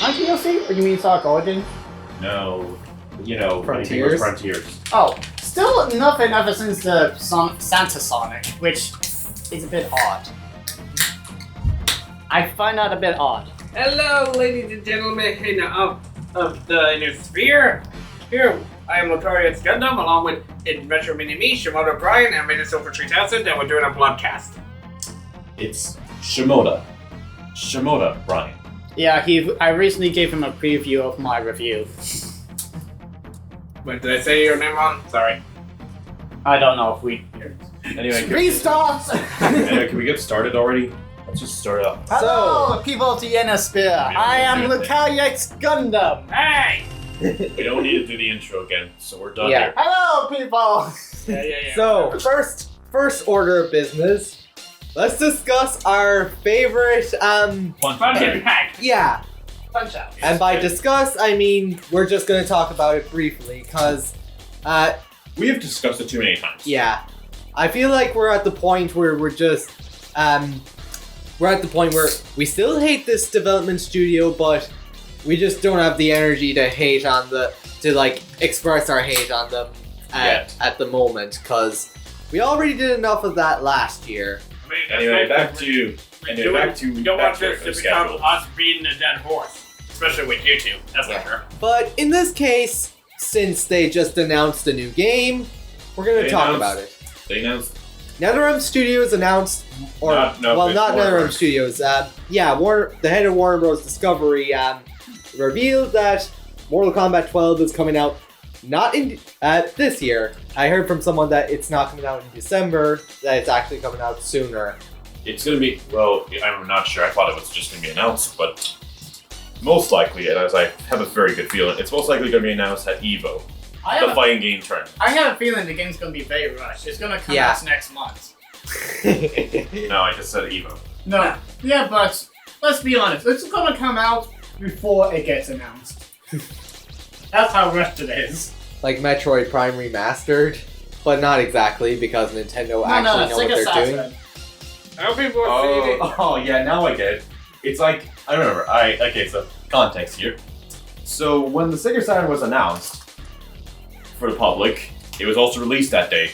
On DLC? Or do you mean Sonic Origins? No, Frontiers. Oh, still nothing ever since the Santa Sonic, which is a bit odd. I find that a bit odd. Hello, ladies and gentlemen of the inner sphere. Here, I am Notorious Gundam, along with Adventure Mini-Me, Shimoda Brian, and Minnesota 3000, and we're doing a Bloodcast. It's Shimoda Brian. Yeah, I recently gave him a preview of my review. Wait, did I say your name wrong? Sorry. I don't know if we... Anyway, Restart! anyway, can we get started already? Let's just start up. Hello, people of the inner sphere. I am Lucalyx Gundam. Hey! We don't need to do the intro again, so we're done Yeah. here. Hello, people. Yeah. So, first order of business, let's discuss our favorite, Pumpkin Pack. yeah. Punch out. And by discuss, I mean, we're just gonna talk about it briefly, cause, We have discussed it too many times. yeah. I feel like we're at the point where we're at the point where we still hate this development studio, but we just don't have the energy to hate on express our hate on them at the moment, cause we already did enough of that last year. Anyway, back to We don't want this to become us beating a dead horse. Especially with you two, that's for sure. But in this case, since they just announced a new game, we're gonna talk about it. They announced. NetherRealm Studios announced, not Warner NetherRealm Bros. Studios. The head of Warner Bros. Discovery revealed that Mortal Kombat 12 is coming out not in this year. I heard from someone that it's not coming out in December, that it's actually coming out sooner. It's gonna be, well, I'm not sure. I thought it was just gonna be announced, but most likely, and as I have a very good feeling, it's most likely gonna be announced at EVO, the fighting game tournament. I have a feeling the game's gonna be very rushed. It's gonna come out next month. No, I just said EVO. No. Yeah, but let's be honest. It's gonna come out before it gets announced. That's how rushed it is. Like Metroid Prime Remastered, but not exactly, because Nintendo actually know what they're doing. How people are seeing it. Oh, yeah, now I get it. It's like, I remember, okay, so context here. So when the Sega Saturn was announced for the public, it was also released that day.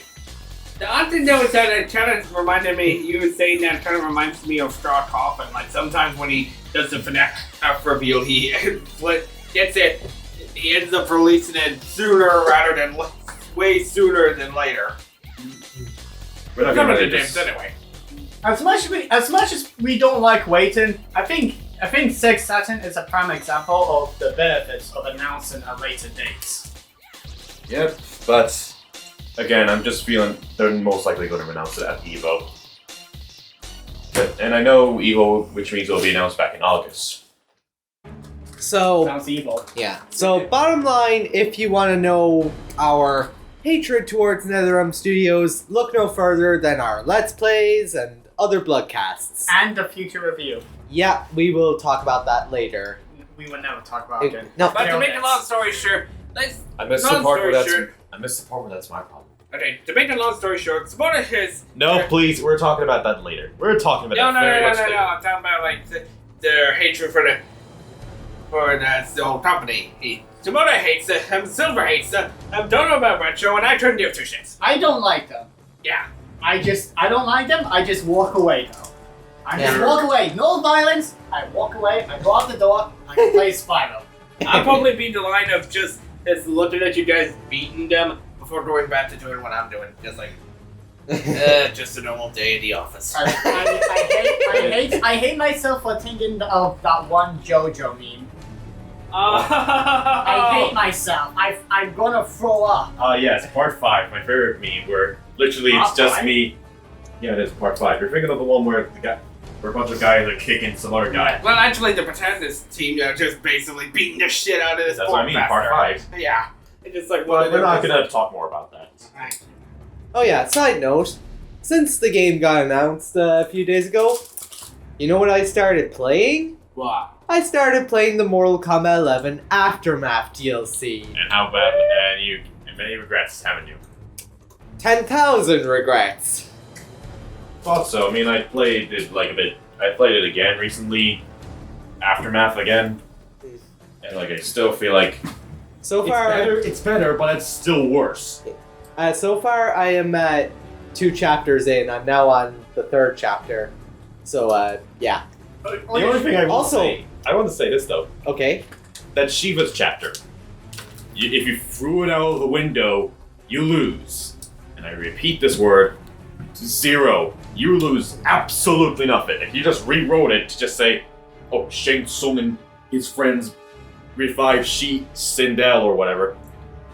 The odd thing that was that it kind of reminded me, you were saying that kind of reminds me of Straw Coffin. Like sometimes when he does the FNAF reveal, he gets it, he ends up releasing it sooner rather than way sooner than later. We're not Some gonna of the really games anyway. As much as we don't like waiting, I think Sega Saturn is a prime example of the benefits of announcing a later date. Yep, but again, I'm just feeling they're most likely going to announce it at EVO. And I know EVO, which means it'll be announced back in August. So, Sounds evil. yeah. So, bottom line, if you want to know our hatred towards NetherRealm Studios, look no further than our Let's Plays and other Bloodcasts. And the future review. Yeah, we will talk about that later. We would never talk about it. No, But to make a long story short, I missed the part where that's my problem. Okay, to make a long story short, Simona has... No, please, we're talking about that later. We're talking about that very much later. No. I'm talking about like their hatred for the whole company. Simona hates it. Silver hates it. Don't know about retro, and I couldn't give two shits. I don't like them. Yeah. I don't like them. I just walk away though. I just Yeah. walk away. No violence. I walk away. I go out the door. I play Spyro. I'll probably be the line of just looking at you guys beating them before going back to doing what I'm doing. Just like, just a normal day in the office. I hate myself for thinking of that one JoJo meme. I hate myself. I'm gonna throw up. Yes, part 5, my favorite meme, where literally it's Part just five? me. Yeah, it is part 5. You're thinking of the one where where a bunch of guys are kicking some other guy. Well, actually, the Pretenders team are just basically beating the shit out of this That's what I mean, part 5. Yeah. It's just like... But we're not gonna talk more about that. Oh yeah, side note, since the game got announced a few days ago, you know what I started playing? What? I started playing the Mortal Kombat 11 Aftermath DLC. And how bad, and many regrets, haven't you? 10,000 regrets. Thought so. I mean, I played it like a bit. I played it again recently. Aftermath again. And like I still feel like So far, it's better, but it's still worse. so far I am at 2 chapters in. I'm now on the 3rd chapter. So yeah. The only thing I want to say this though. Okay. That Shiva's chapter. If you threw it out of the window, you lose. And I repeat this word, 0. You lose absolutely nothing. If you just rewrote it to just say, oh, Shang Tsung and his friends revive Sindel or whatever,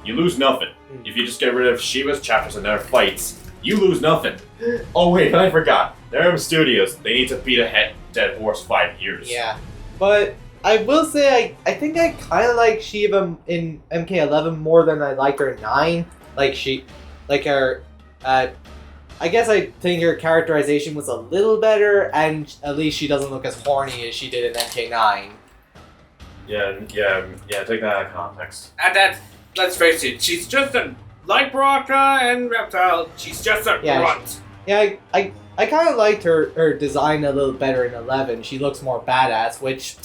you lose nothing. If you just get rid of Shiva's chapters and their fights, you lose nothing. Oh wait, I forgot. They're Studios. They need to beat a dead horse 5 years. Yeah. But I will say I think I kind of like Shiva in MK11 more than I like her in 9. I guess I think her characterization was a little better, and at least she doesn't look as horny as she did in MK9. Yeah, take that out of context. And that, let's face it, she's just a, like Baraka and Reptile, she's just a grunt. Yeah, I kind of liked her design a little better in 11. She looks more badass, which,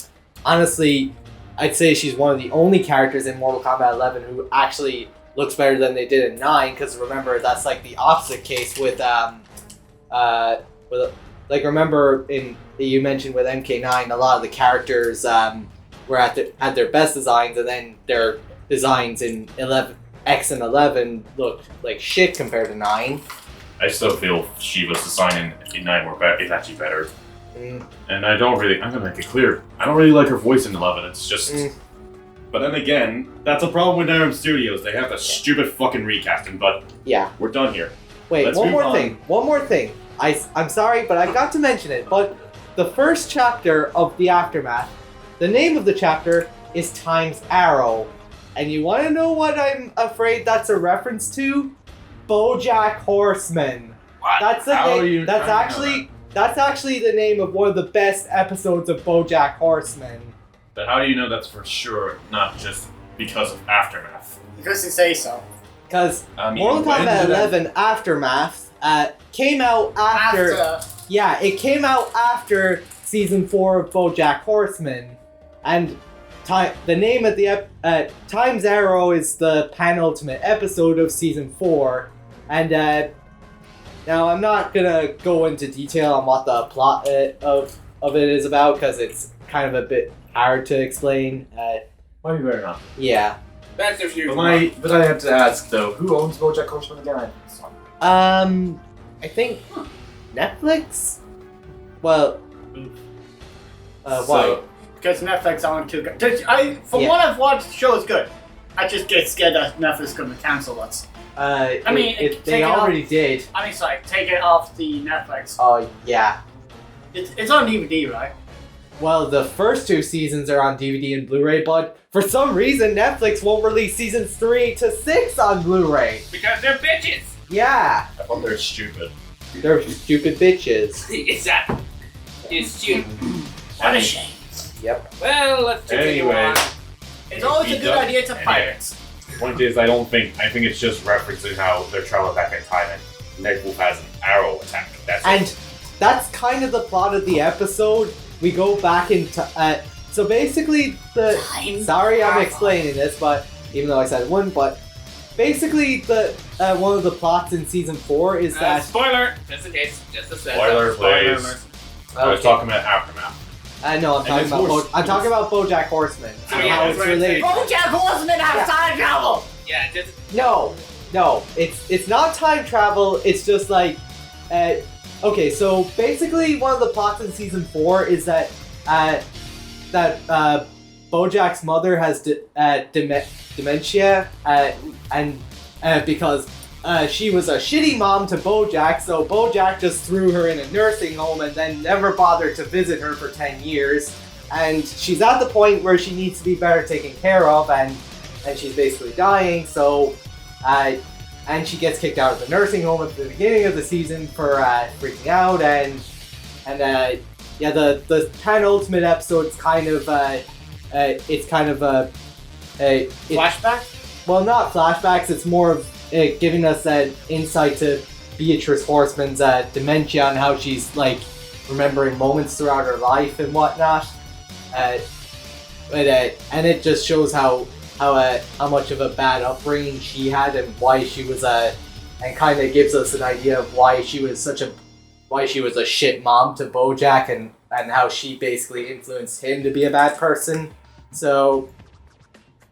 honestly, I'd say she's one of the only characters in Mortal Kombat 11 who actually looks better than they did in 9, because remember, that's like the opposite case with remember you mentioned with MK9, a lot of the characters were at their best designs, and then their designs in 11 X and 11 looked like shit compared to 9. I still feel Shiva's design in 9 is actually better. And I'm gonna make it clear, I don't really like her voice in 11, it's just... But then again, that's a problem with Durham Studios. They have the stupid fucking recasting, but yeah, we're done here. Wait, one more thing. I'm sorry, but I got to mention it, but the first chapter of The Aftermath, the name of the chapter is Time's Arrow. And you want to know what I'm afraid that's a reference to? BoJack Horseman. What? That's actually the name of one of the best episodes of BoJack Horseman. But how do you know that's for sure, not just because of Aftermath? Because you say so. Because Mortal Kombat 11 Aftermath came out after... Yeah, it came out after Season 4 of BoJack Horseman. And the name of the... Time's Arrow is the penultimate episode of Season 4. And now I'm not going to go into detail on what the plot of it is about, because it's kind of a bit hard to explain. Might be better not. Yeah. That's if you... But I have to ask, though, who owns BoJack Horseman again? I think Netflix? Well, why? Because Netflix aren't too good. What I've watched, the show is good. I just get scared that Netflix is going to cancel us. They already did. Take it off the Netflix. Oh, yeah. It's on DVD, right? Well, the first 2 seasons are on DVD and Blu-ray, but for some reason, Netflix won't release seasons 3 to 6 on Blu-ray. Because they're bitches! Yeah. I thought they're stupid. They're stupid bitches. Exactly. It's stupid. What a shame. Yep. Well, let's continue on. It's always a good idea to pirates. The point is, I think it's just referencing how they're traveling back in time and Nightwolf has an arrow attack. That's kind of the plot of the episode. We go back into... so basically, sorry I'm explaining this, but even though I said it wouldn't, but basically one of the plots in Season 4 is that... Spoiler! Just in case, just a second. Spoiler, please. I was talking about Aftermath. No, I'm talking about BoJack Horseman. And how it's related. BoJack Horseman has time travel! Yeah, just... No, it's not time travel, it's just like... okay, so basically one of the plots in Season 4 is that BoJack's mother has dementia, and because she was a shitty mom to BoJack, so BoJack just threw her in a nursing home and then never bothered to visit her for 10 years. And she's at the point where she needs to be better taken care of, and she's basically dying, so... and she gets kicked out of the nursing home at the beginning of the season for freaking out, and the penultimate episode's kind of flashback? Well, not flashbacks. It's more of giving us an insight to Beatrice Horseman's dementia and how she's like remembering moments throughout her life and whatnot. and it just shows how much of a bad upbringing she had and why she was and kind of gives us an idea of why she was a shit mom to Bojack and how she basically influenced him to be a bad person. So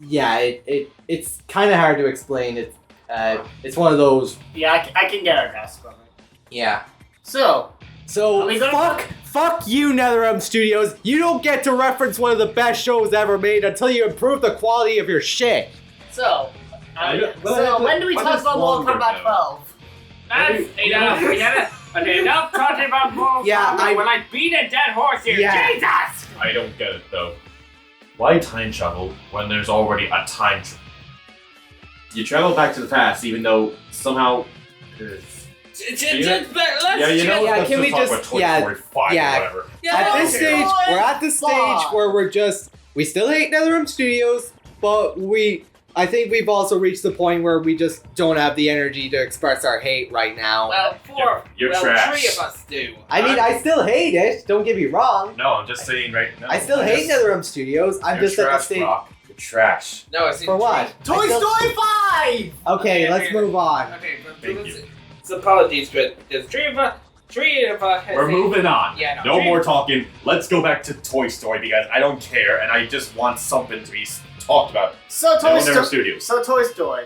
yeah, it's kind of hard to explain. It's one of those. Yeah, I can get a grasp of it. Yeah. So are we gonna fuck you, NetherRealm Studios. You don't get to reference one of the best shows ever made until you improve the quality of your shit. So when do we talk about Mortal Kombat 12? That's enough talking about Mortal Kombat. We're like beat a dead horse here. Yeah. Jesus! I don't get it though. Why time travel when there's already a time travel? You travel back to the past, even though somehow. Let's can we talk just- about Toy yeah, Story 5 yeah. or whatever. At this stage, we're at the stage where we still hate NetherRealm Studios, but I think we've also reached the point where we just don't have the energy to express our hate right now. Well, You're trash. 3 of us do. I mean, I still hate it. Don't get me wrong. No, I'm just saying right now. I still hate NetherRealm Studios. I'm You're just at the trash, stage. Brock. You're trash. No, it's For what? Toy Story 5! Okay, let's move on. Okay, but Thank you. it's apologies, but there's 3 of us. We're moving on. Yeah, no more talking. Let's go back to Toy Story because I don't care and I just want something to be talked about. So Toy Studios. Story.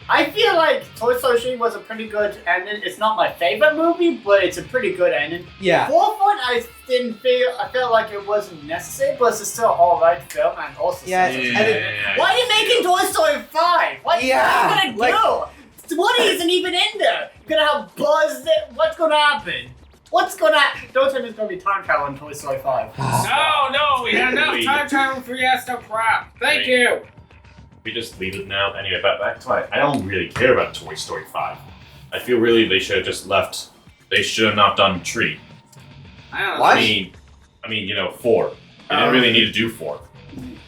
I feel like Toy Story 3 was a pretty good ending. It's not my favorite movie, but it's a pretty good ending. Yeah. Fourth one, I felt like it wasn't necessary, but it's still alright film and also. Yeah, Why are you making Toy Story 5? What are you gonna do? Woody isn't even in there. You're gonna have Buzz there. What's gonna happen? Don't tell me it's gonna be time travel in Toy Story 5. No, we had enough time travel for you to crap. Thank you. We just leave it now. Anyway, back to it. I don't really care about Toy Story 5. I feel really they should have just left. They should have not done Tree. I don't know. What? I mean, 4. They didn't really need to do 4.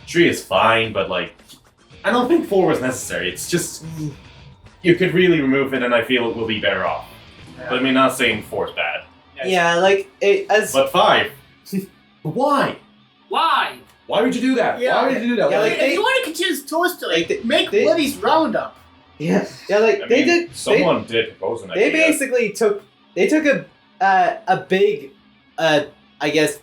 Tree is fine, but like, I don't think 4 was necessary. It's just you could really remove it, and I feel it will be better off. Yeah. But I mean, not saying 4 is bad. Yeah, like But 5. Why? Why? Why would you do that? Yeah. Why would you do that? Yeah, Why- like, If you want to continue Toy Story, make they- Woody's Roundup. like I they mean, did. Someone did propose an idea. They basically took a big, I guess,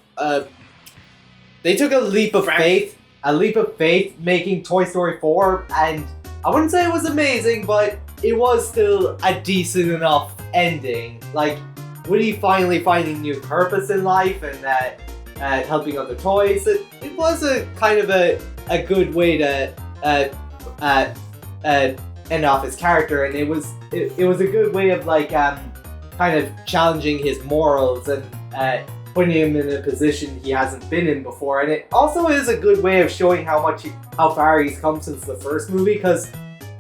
they took a leap of faith. A leap of faith making Toy Story 4, and I wouldn't say it was amazing, but it was still a decent enough ending. Like, Woody finally finding new purpose in life and helping other toys. It was a kind of a good way to end off his character, and it was a good way of like kind of challenging his morals and putting him in a position he hasn't been in before. And it also is a good way of showing how far he's come since the first movie, because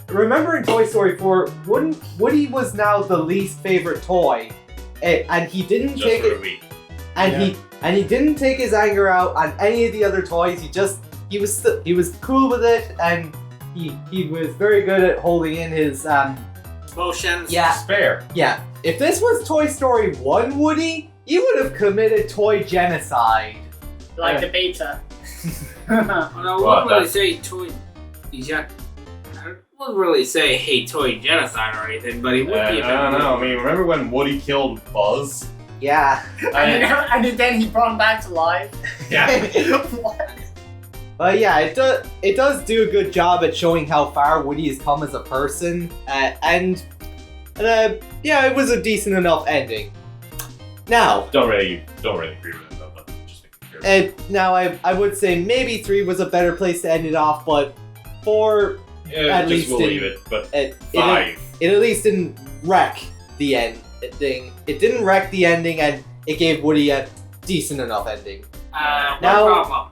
remember in Toy Story 4, Woody was now the least favorite toy, and he didn't Just take for it, a week. and he didn't take his anger out on any of the other toys. He was cool with it, and he was very good at holding in his Emotions. yeah. Spare. Yeah, if this was Toy Story 1, Woody, you would have committed toy genocide. Like the beta. Well, I What, wouldn't really say toy. I wouldn't really say hey toy genocide or anything, but he would be. I don't know. I mean, remember when Woody killed Buzz? Yeah. and then he brought him back to life. Yeah. What? But yeah, it does do a good job at showing how far Woody has come as a person, and yeah, it was a decent enough ending. Now, Don't really agree with it though. But just making sure. now I would say maybe 3 was a better place to end it off, but 4 Yeah, at just least we'll didn't- leave it. But it 5. at least didn't wreck the ending. It didn't wreck the ending, and it gave Woody a decent enough ending. Now, Now- problem.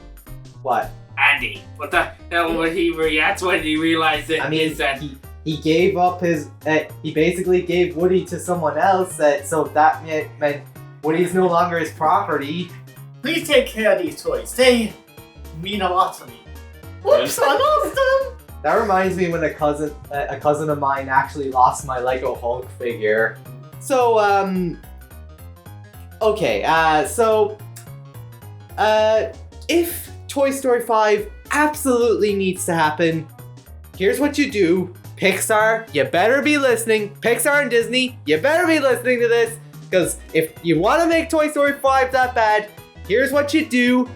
What? Andy, what the hell would he react when he realized it? I mean, is that he gave up his. He basically gave Woody to someone else. So that meant Woody's no longer his property. Please take care of these toys. They mean a lot to me. Whoops, I lost them. That reminds me when a cousin of mine actually lost my Lego Hulk figure. So okay, if Toy Story 5 absolutely needs to happen, here's what you do. Pixar, you better be listening. Pixar and Disney, you better be listening to this. Because if you want to make Toy Story 5 that bad, here's what you do.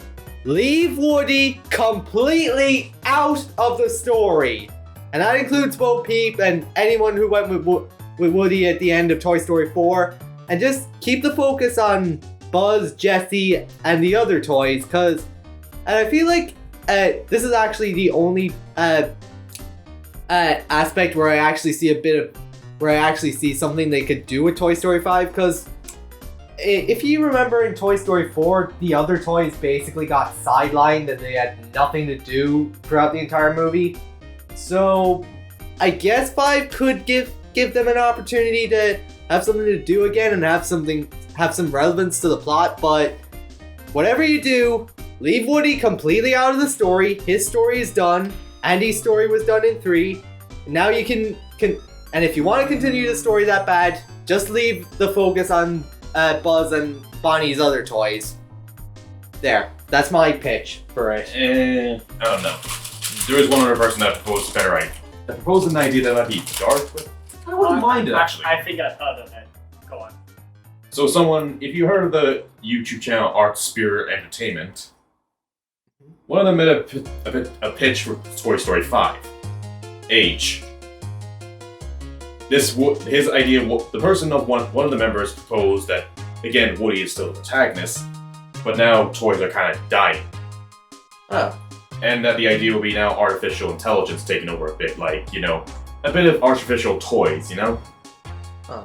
Leave Woody completely out of the story. And that includes Bo Peep and anyone who went with Woody at the end of Toy Story 4. And just keep the focus on Buzz, Jessie, and the other toys. And I feel like this is actually the only aspect where I actually see something they could do with Toy Story 5, because if you remember in Toy Story 4, the other toys basically got sidelined and they had nothing to do throughout the entire movie. So I guess 5 could give them an opportunity to have something to do again and have some relevance to the plot, but whatever you do, leave Woody completely out of the story. His story is done. Andy's story was done in 3. Now you can and if you want to continue the story that bad, just leave the focus on Buzz and Bonnie's other toys. There. That's my pitch for it. I don't know. There is one other person that proposed a better idea. That proposed an idea that might be dark, but I wouldn't mind it, actually. I think I've heard of it. Go on. So if you heard of the YouTube channel Art Spirit Entertainment, one of them made a pitch for Toy Story 5. Age. His idea, the person of one of the members proposed that, again, Woody is still the protagonist, but now toys are kind of dying. Oh. And that the idea will be now artificial intelligence taking over a bit, like, a bit of artificial toys, Oh.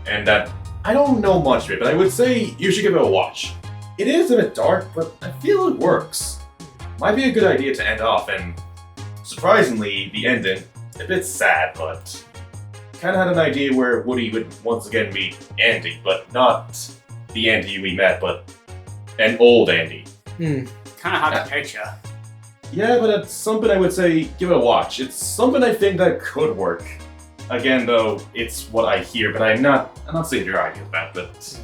And that, I don't know much of it, but I would say you should give it a watch. It is a bit dark, but I feel it works. Might be a good idea to end off, and surprisingly, the ending, a bit sad, but kind of had an idea where Woody would once again meet Andy, but not the Andy we met, but an old Andy. Kind of hard to picture. Yeah, but it's something I would say give it a watch. It's something I think that could work. Again, though, it's what I hear, but I'm not saying your idea about it, but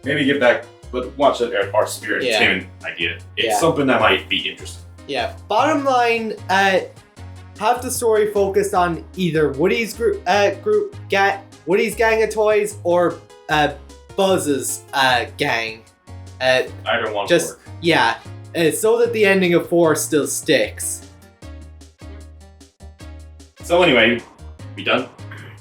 maybe give that. But watch that Art Spirit Entertainment idea. It's something that might be interesting. Yeah. Bottom line, have the story focused on either Woody's Woody's gang of toys, or Buzz's gang. Either one just work. Yeah, so that the ending of 4 still sticks. So anyway, we done?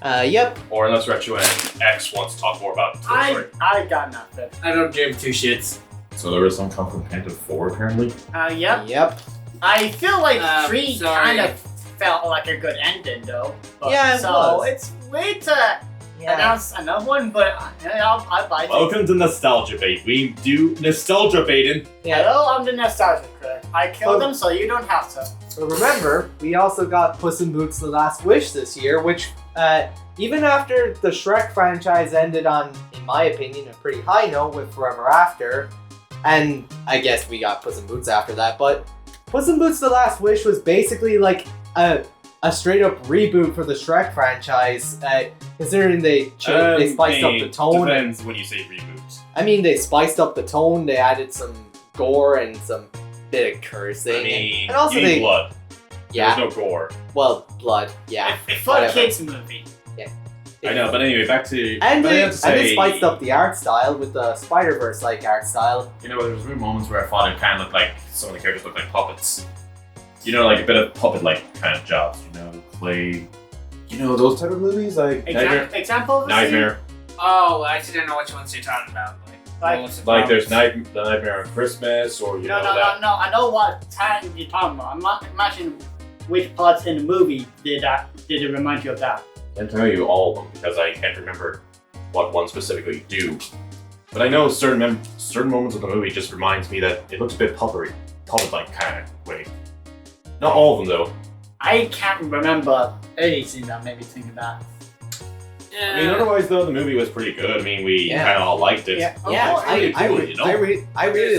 Yep. Or unless Retro and X wants to talk more about Toy Story. I got nothing. I don't give 2 shits. So there is some come from Panda 4 apparently? Yep. Yep. I feel like 3 sorry. kind of felt like a good ending though. But, Yeah, it so was. it's weird to announce another one, but I'll buy it. Welcome to Nostalgia Bait. We do Nostalgia Baiting. Hello, I'm the nostalgia critic. I killed them so you don't have to. But remember, we also got Puss in Boots: The Last Wish this year, which even after the Shrek franchise ended on, in my opinion, a pretty high note with Forever After, and I guess we got Puss in Boots after that, but Puss in Boots: The Last Wish was basically like a straight up reboot for the Shrek franchise, considering they spiced up the tone. Depends when you say reboot. I mean, they spiced up the tone, they added some gore and some bit of cursing. I mean, and also you need blood. Yeah. There's no gore. Well, blood, yeah. It's for a kids movie. I know, but anyway, back to... And but I they have to say, spiced up the art style with the Spider-Verse like art style. there was real moments where I thought it kind of looked like some of the characters looked like puppets. Like a bit of puppet-like kind of jobs, clay. Those type of movies, like Example of Nightmare. Oh, I didn't know which ones you're talking about. Like there's the Nightmare on Christmas, or No, I know what time you're talking about. I'm not imagining which parts in the movie did it remind you of that. I can't tell you all of them because I can't remember what one specifically do. But I know certain moments of the movie just reminds me that it looks a bit puppet-like kind of way. Not all of them though. I can't remember anything that made me think of that. I mean, otherwise though, the movie was pretty good. I mean, we kind of all liked it. Yeah, I really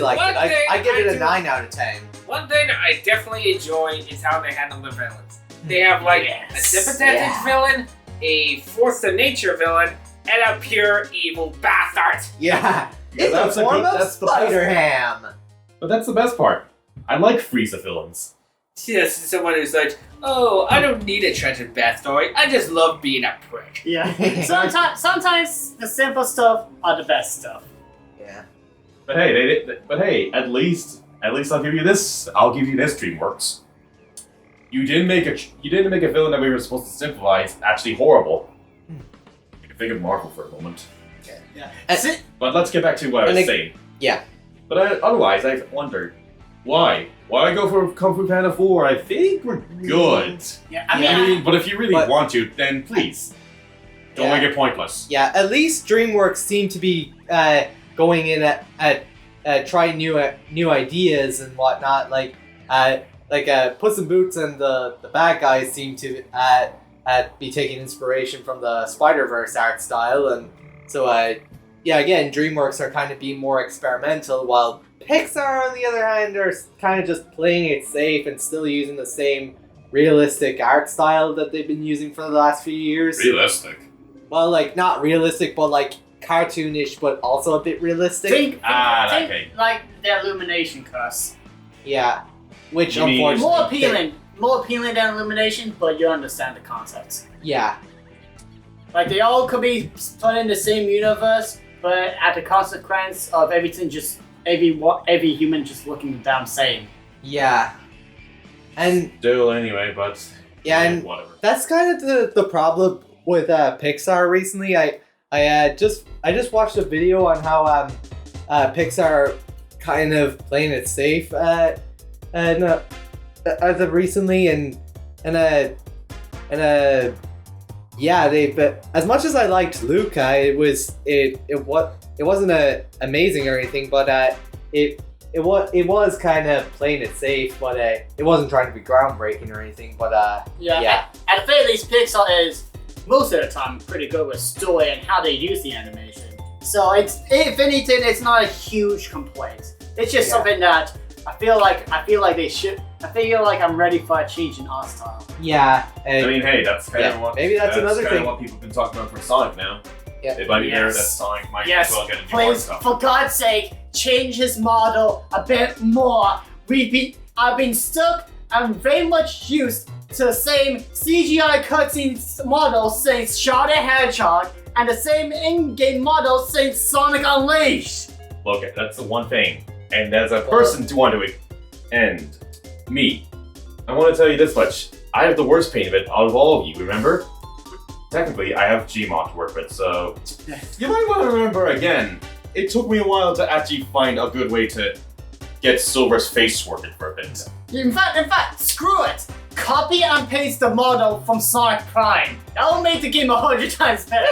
liked it. I give it a 9 out of 10. One thing I definitely enjoy is how they handle the villains. They have a sympathetic villain, a force of nature villain, and a pure evil bastard. Yeah. In the that's form of that's the Spider-Ham. But that's the best part. I like Frieza villains. Yes, someone who's like, oh, I don't need a tragic backstory. I just love being a prick. Yeah. Sometimes the simple stuff are the best stuff. Yeah. But hey, at least I'll give you this. I'll give you this, DreamWorks. You didn't make a villain that we were supposed to sympathize actually horrible. You can think of Marvel for a moment. Yeah. But let's get back to what I was saying. Yeah. But otherwise, I wondered why go for Kung Fu Panda 4? I think we're good. Yeah. I mean, but if you really want to, then please don't make it pointless. Yeah. At least DreamWorks seem to be going in at trying new ideas and whatnot. Like Puss in Boots and the bad guys seem to be taking inspiration from the Spider-Verse art style, and so again, DreamWorks are kind of being more experimental, while Pixar on the other hand are kind of just playing it safe and still using the same realistic art style that they've been using for the last few years. Realistic. Well, like not realistic, but like cartoonish, but also a bit realistic. think okay. like the Illumination curse. Yeah, which You mean- unfortunately More appealing than Illumination, but you understand the concept. Yeah, Like they all could be put in the same universe, but at the consequence of everything, just every human just looking the damn same. yeah, and Still, anyway, but and whatever. that's kind of the problem with Pixar recently. I just watched a video on how Pixar kind of playing it safe as of recently, and yeah, but as much as I liked Luca, it wasn't amazing or anything, but it was kind of playing it safe, but it wasn't trying to be groundbreaking or anything. But yeah. At the very least, Pixar is most of the time pretty good with story and how they use the animation. So it's, if anything, it's not a huge complaint. It's just something that I feel like they should. I feel like I'm ready for a change in art style. Yeah, I mean, hey, that's kind of what maybe that's another kind thing. of what people have been talking about for Sonic now. Yeah. It might be there that Sonic might as well get a new art please, stuff. for God's sake, change his model a bit more. I've been stuck and very much used to the same CGI cutscene model since Shadow the Hedgehog and the same in-game model since Sonic Unleashed. Look, that's the one thing. And as a person to want to end me, I want to tell you this much. I have the worst pain of it out of all of you, remember? Technically, I have Gmod to work with, so you might want to remember again. It took me a while to actually find a good way to get Silver's face sorted for a bit. In fact, screw it. Copy and paste the model from Sonic Prime. That will make the game 100 times better.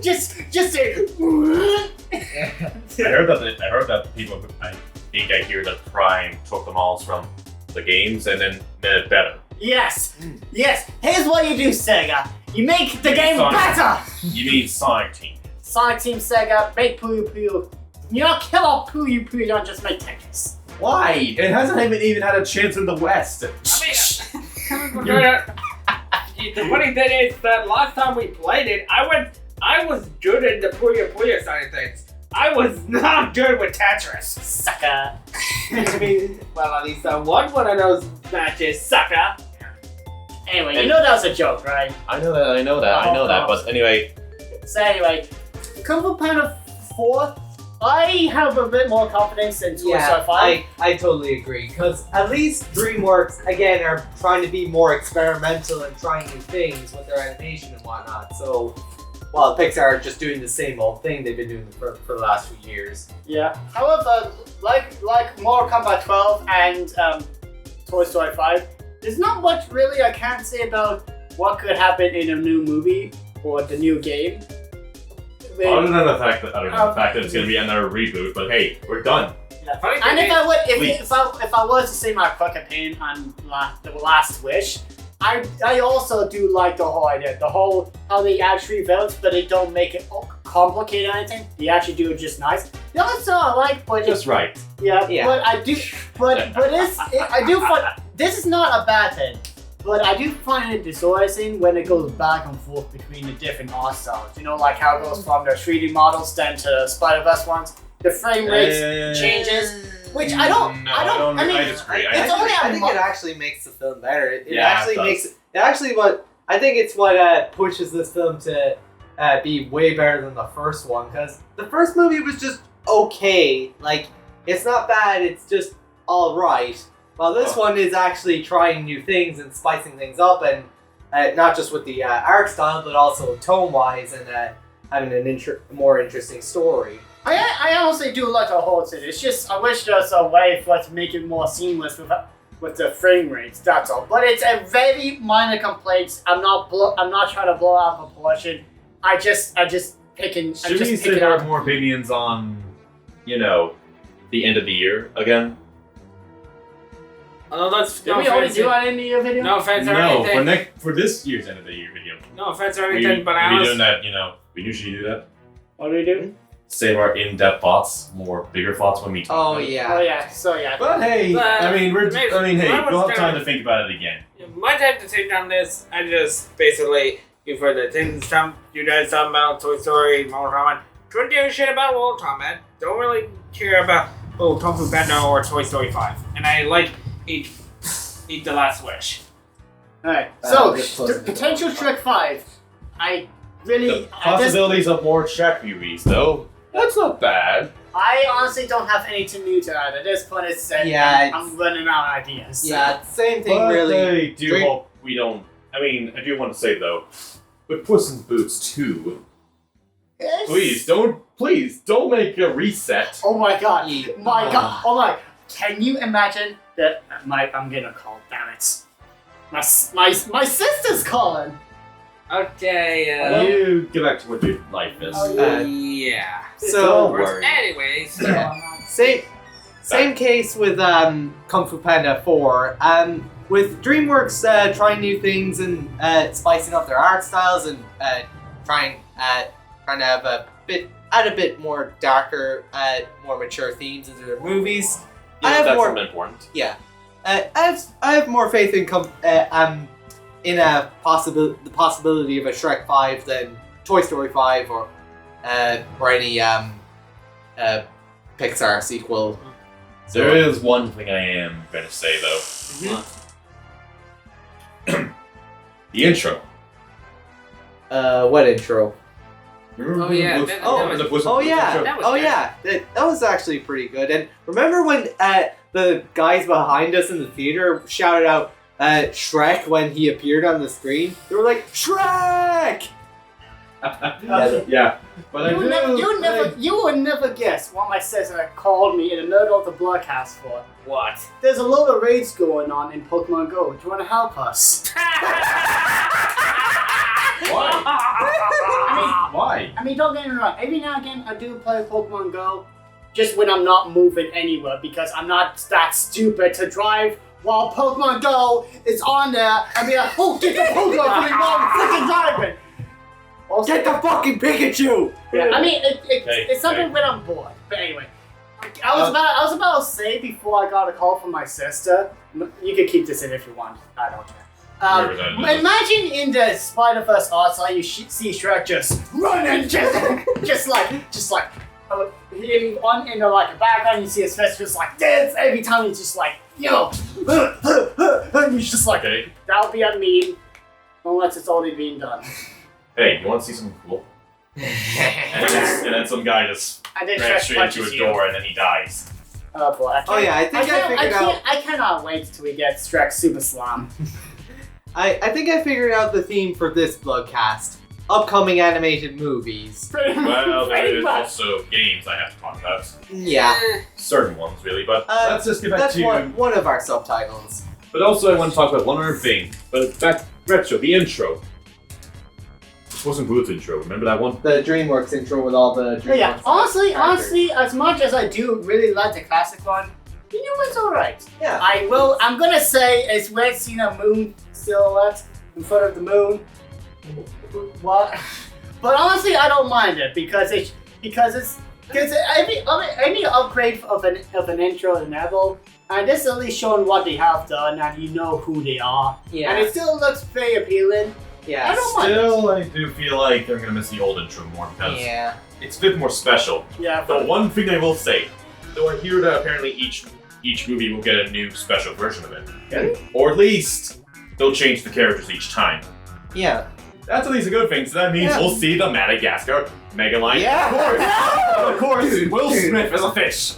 just say. I heard that people. I hear that Prime took the models from the games and then made it better. Yes. Here's what you do, Sega. You make the game better. You mean Sonic Team? Sonic Team Sega, make Puyo Puyo. You don't kill off Puyo Puyo. You don't just make Tetris. Why? It hasn't even had a chance in the West. The funny thing is that last time we played it, I was good in the Puyo Puyo side of things. I was not good with Tetris. Sucker. I mean, well, at least I won one of those matches, sucker. Anyway, you know that was a joke, right? I know that. But anyway. So anyway, Kung Fu Panda 4, I have a bit more confidence in Toy Story 5. I totally agree, because at least DreamWorks, again, are trying to be more experimental and trying new things with their animation and whatnot, so while Pixar are just doing the same old thing they've been doing for the last few years. Yeah. However, like Mortal Kombat 12 and Toy Story 5, there's not much really I can't say about what could happen in a new movie or the new game. Other than the fact that it's going to be another reboot, but hey, we're done. Yeah. And if I was to say my quick opinion on the Last Wish, I also do like the whole idea, how they actually vote, but they don't make it complicated or anything. They actually do it just nice. The other stuff I like, but just right. Yeah. But I do find this is not a bad thing. But I do find it disorienting when it goes back and forth between the different art styles. You know, like how it goes from the 3D models then to Spider-Verse ones. The frame rate changes. which I don't. No, I mean, I disagree. it's only I a think month. it actually makes the film better. It Yeah, actually it does. makes it actually what I think it's what pushes this film to be way better than the first one, because the first movie was just okay. Like, it's not bad. It's just all right. While this one is actually trying new things and spicing things up, and not just with the art style, but also tone-wise and having an more interesting story. I honestly do like the whole thing. It's just I wish there's a way for us to make it more seamless with the frame rates. That's all. But it's a very minor complaints. I'm not trying to blow out proportion. I just picking. Should we say our more opinions on, the end of the year again? Oh, that's Did we already do an end of year video? No offense or No, anything. for this year's end of the year video. No offense or anything, but I we honestly. doing that, we usually do that. What do we do? Save our in-depth thoughts, more bigger thoughts when we talk. Oh about it. yeah. Oh yeah. So yeah. But hey, But, hey, mine was we'll have time kinda- to think about it again. My time to take on this, I just basically, you've heard the things you guys talking about Toy Story, Mortal Kombat. Don't give a shit about Mortal Kombat. Don't really care about Kung Fu Panda or Toy Story 5. And I like Eat the Last Wish. Alright. Just So closing the potential door. Shrek 5. I really The possibilities of more Shrek movies, though, that's not bad. I honestly don't have anything new to add. At this point, it's Yeah, I'm running out of ideas. Yeah, same thing But really. I do Dream- hope we don't. I mean, I do want to say though, with Puss in Boots 2, Yes. please don't make a reset. Oh my god. Yeah. My god. Oh my. Can you imagine that? I'm getting a call. Damn it. My sister's calling. Okay, You get back to what your life is. yeah. So Don't worry. Anyways, Yeah. Same case with Kung Fu Panda 4. With DreamWorks trying new things and spicing up their art styles and trying to have a bit more darker, more mature themes into their movies. I have that's more. something important. Yeah, I have more faith in the possibility of a Shrek 5 than Toy Story 5 or any Pixar sequel. There is one thing I am gonna say though. The intro. What intro? Remember Oh, yeah, the that Puss- was- the Puss in Oh Boots yeah, intro? That was oh good. yeah, that was actually pretty good. And remember when the guys behind us in the theater shouted out Shrek when he appeared on the screen? They were like, Shrek! Yeah, but I do. You would never guess what my sister called me in the middle of the broadcast for. what? There's a lot of raids going on in Pokemon Go. Do you want to help us? Why? I mean, don't get me wrong. Every now and again, I do play Pokemon Go, just when I'm not moving anywhere, because I'm not that stupid to drive while Pokemon Go is on there and be like, oh, get the Pokemon for me while I'm freaking driving. Also, Get the fucking Pikachu! yeah, I mean, it's something hey. when I'm bored. But anyway, I was about to say before I got a call from my sister. You can keep this in if you want. I don't care. Whatever that is. Imagine in the Spider-Verse art style, you see Shrek just running, just like him on in the like a background. You see his face just like this every time. He's just like and he's just like Okay. that would be a meme, unless it's already being done. Hey, you want to see something cool? and then some guy just And then ran Shrek straight into punches a you. door and then he dies. Oh boy! Oh yeah, I think I figured out. I cannot wait till we get Shrek Super Slam. I think I figured out the theme for this Bloodcast. Upcoming animated movies. Well, Pretty there's much. also games I have to talk about. Yeah, Certain ones, really, but let's just get back that's to... one of our subtitles. But also I want to talk about one other thing. But back retro, the intro. It wasn't Boots intro, remember that one? The DreamWorks intro with all the DreamWorks Yeah, honestly, characters. as much as I do really like the classic one, the new one's alright. Yeah. I'm gonna say it's where it's seen a moon silhouette in front of the moon. What? But honestly, I don't mind it because any upgrade of an intro and level, and this is at least showing what they have done and you know who they are, Yeah. and it still looks very appealing. Yeah. I don't mind it. Still, I do feel like they're gonna miss the old intro more because Yeah. it's a bit more special. Yeah, The but one thing I will say, Though I hear that apparently each movie will get a new special version of it. Or at least they'll change the characters each time. Yeah. That's at least a good thing. So that means we'll see the Madagascar Mega Lion. Yeah. Of course. Will Smith as a fish.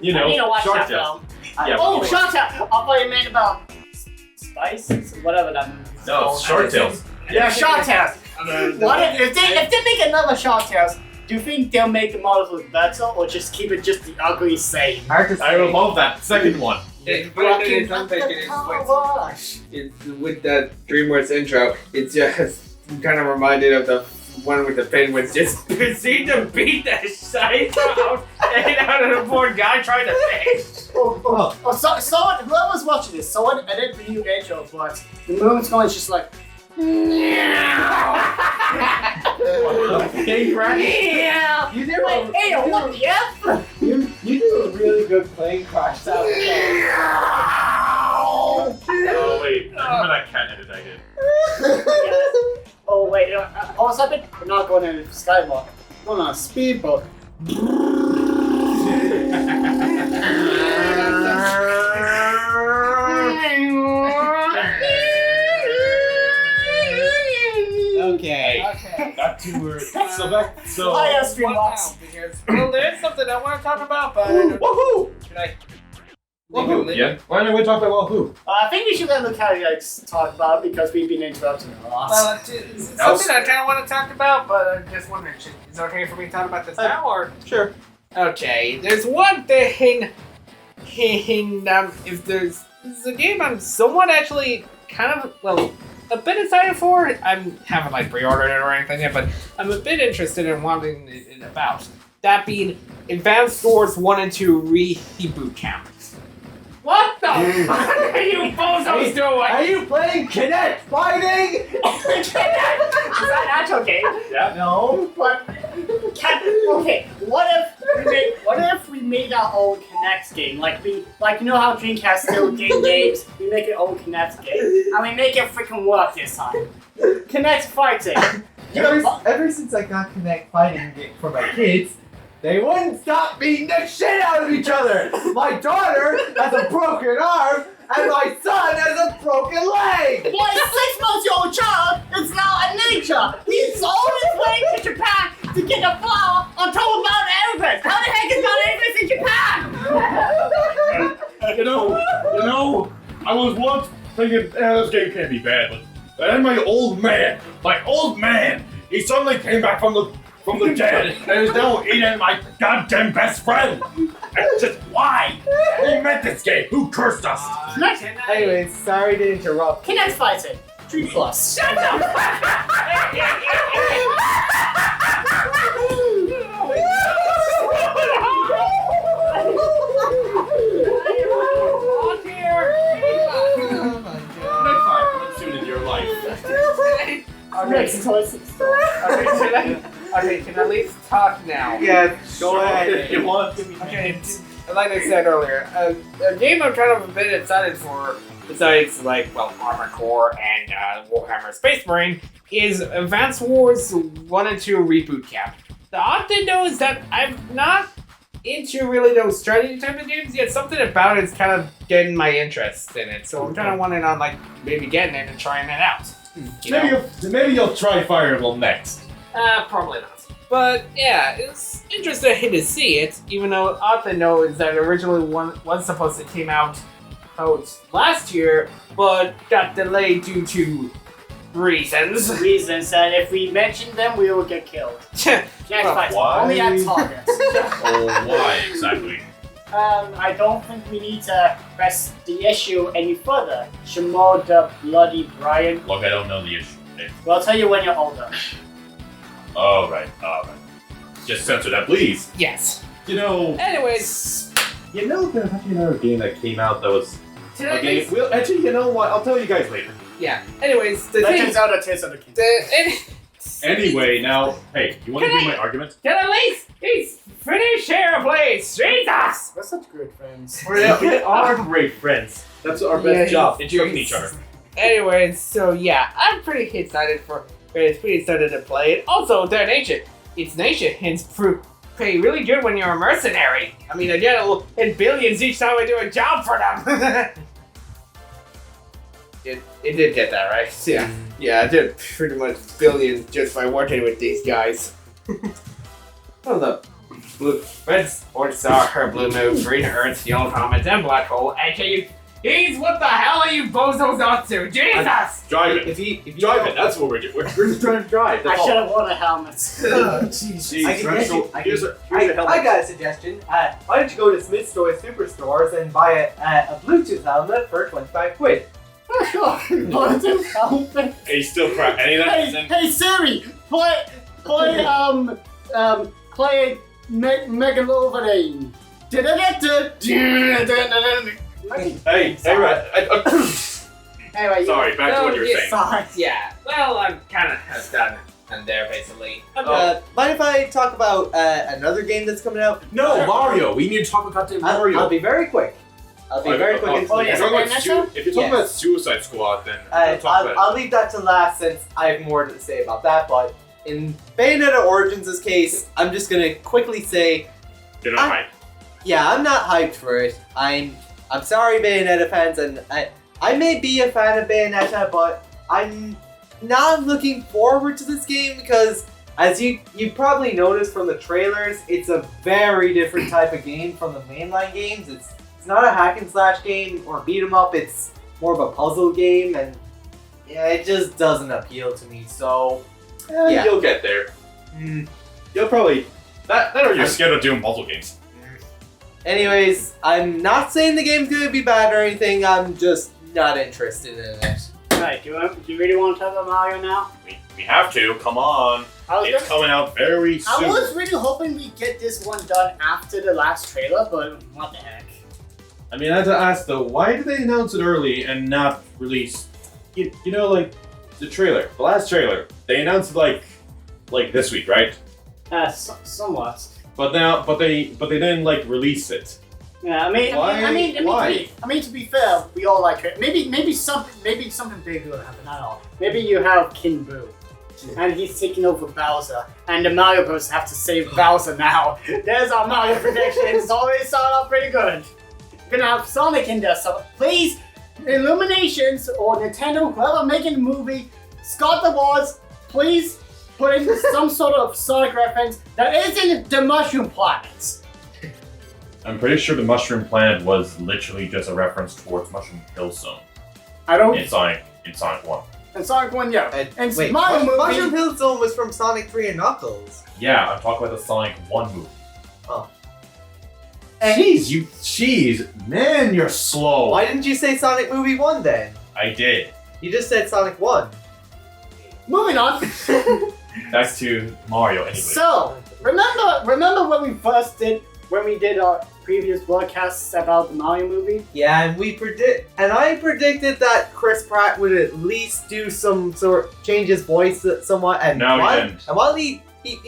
You know, I need to watch Shark that Tale. film. Yeah, Oh, but- Shark Tale! I thought you meant about Spice? Whatever that movie's No, called. Shark Tales. Yeah, Shark Tales. What if they make another Shark Tales? Do you think they'll make the models look better, or just keep it just the ugly same? Hard to say. I would love that second one. I'm thinking it's with the DreamWorks intro. It's just I'm kind of reminded of the one with the penguins just proceed to beat the shite out of the poor guy trying to fish. Someone, whoever's watching this, someone edit the new intro, but the movement's going just like. Game crash. Yeah. You do Wait, hey, what the F? you do a really good plane crash sound. Oh wait, I remember that cat edit I did. Oh wait, all of a sudden we're not going in a skywalk. We're going on a speedboat. Okay. Got 2 words. So I have Streambox. Well, there's something I want to talk about, but woohoo! should I? Woohoo! Yeah. Why don't we talk about Woohoo? I think we should let the caveats talk about it because we've been interrupting a lot. Well, it's something I kind of want to talk about, but I'm just wondering, is it okay for me to talk about this now, or? Sure. Okay, there's one thing. If there's a game I'm somewhat actually kind of a bit excited for. I haven't like pre-ordered it or anything yet, but I'm a bit interested in wanting it about. That being Advanced Wars 1 and 2 reboot camp. What the fuck are you bozos doing? Are you playing Kinect Fighting? Is that actual game? Yeah. No. But okay, what if we made our own Kinect game? Like you know how Dreamcast still game games? We make an own Kinect game, and we make it freaking work this time. Kinect Fighting. Ever since I got Kinect Fighting for my kids, they wouldn't stop beating the shit out of each other. My daughter has a broken arm, and my son has a broken leg. My 6-month-old child is now a ninja. He's on his way to Japan to get a flower on top of Mount Everest. How the heck is Mount Everest in Japan? You know, I was once thinking, this game can't be bad, but then my old man, he suddenly came back from the dead and is now eating my goddamn best friend. It's just why? Who made this game? Who cursed us? Anyways, sorry to interrupt. Kinect Fighting. 3+. Shut up! Next time, what's soon in your life? Next choice. Okay, can I at least talk now? Yeah, Go ahead if you want. Okay, like I said earlier, a game I'm kind of a bit excited for, besides Armored Core and Warhammer Space Marine, is Advanced Wars 1 and 2 Reboot Camp. The odd thing though is that I'm not into really those strategy type of games yet. Something about it's kind of getting my interest in it, so I'm kind of wanting on maybe getting it and trying it out. Maybe you'll try Fire Emblem next. Probably not. But yeah, it's interesting to see it, even though odd thing though is that originally one was supposed to came out last year, but got delayed due to reasons. And if we mention them, we will get killed. Next Fighting. why? Only at targets. Oh, why exactly? I don't think we need to press the issue any further. Shamo the Bloody Brian. Look, I don't know the issue. Well, I'll tell you when you're older. All right. Just censor that, please. Yes. You know, Anyways, there's actually another game that came out that was to a at game. least- Well, actually, you know what? I'll tell you guys later. yeah. Anyways, the Legend thing. Zelda Tears of the Kingdom. Anyway, now, hey, you want to hear my argument? Can at least finish here, please. Jesus. We're such good friends. We are great friends. That's our best Yeah, job, he's- interrupting each other. Anyways, so yeah, I'm pretty excited to play it. Also, they're nature. It's nature, hence pay really good when you're a mercenary. I mean, I get in billions each time I do a job for them. It did get that, right? Yeah, I did pretty much billions just by working with these guys. Oh, the red orange star, blue moon, green earth, yellow comet, and black hole. AKA, he's what the hell are you bozos up to? Jesus! Drive it. If you Drive it. That's what we're doing. We're just trying to drive. I should have worn a helmet. Jeez. Here's a helmet. I got a suggestion. Why don't you go to Smith's Toy Superstores and buy a Bluetooth helmet for 25 quid? Bluetooth helmet. Hey, still crap. Any of that? Hey Siri, play Megalovine. Hey, Red. Anyway, Sorry, back to what you were saying. Sorry. Yeah, well, I'm kind of done there, basically. Mind if I talk about another game that's coming out? No, Mario. We need to talk about goddamn Mario. I'll be very quick. If you're talking about Suicide Squad, then I'll leave that to last since I have more to say about that. But in Bayonetta Origins' case, I'm just gonna quickly say, you're not hyped. Yeah, I'm not hyped for it. I'm sorry, Bayonetta fans, and I may be a fan of Bayonetta, but I'm not looking forward to this game because, as you probably noticed from the trailers, it's a very different type of game from the mainline games. It's not a hack and slash game or beat 'em up. It's more of a puzzle game, and yeah, it just doesn't appeal to me. So yeah. You'll get there. You'll probably that or you're scared of doing puzzle games. Anyways, I'm not saying the game's gonna be bad or anything. I'm just not interested in it. Right, do you really want to talk about Mario now? We have to. Come on. It's coming out very soon. I was really hoping we'd get this one done after the last trailer, but what the heck. I mean, I had to ask though, why did they announce it early and not release? You know, like the trailer, the last trailer. They announced it like this week, right? Somewhat. But they didn't like release it. Yeah, I mean, why? to be fair, we all like it. Maybe something big will happen. I don't know. Maybe you have King Boo, and he's taking over Bowser, and the Mario Bros have to save Bowser now. There's our Mario prediction. It's always started off pretty good. We're gonna have Sonic in there, so please, Illuminations or Nintendo, whoever making the movie, Scott the Wars, please put in some sort of Sonic reference that isn't the Mushroom Planet. I'm pretty sure the Mushroom Planet was literally just a reference towards Mushroom Hill Zone. I don't. In Sonic 1. And Sonic 1, yeah. And wait, Mario movie. Mushroom Hill Zone was from Sonic 3 and Knuckles. Yeah, I'm talking about the Sonic 1 movie. Oh. Jeez, man, you're slow. Why didn't you say Sonic Movie 1 then? I did. You just said Sonic 1. Moving on. Back to Mario anyway. So, remember when we did our previous broadcasts about the Mario movie? Yeah, and I predicted that Chris Pratt would at least do some sort change his voice somewhat. And no, he didn't. And while he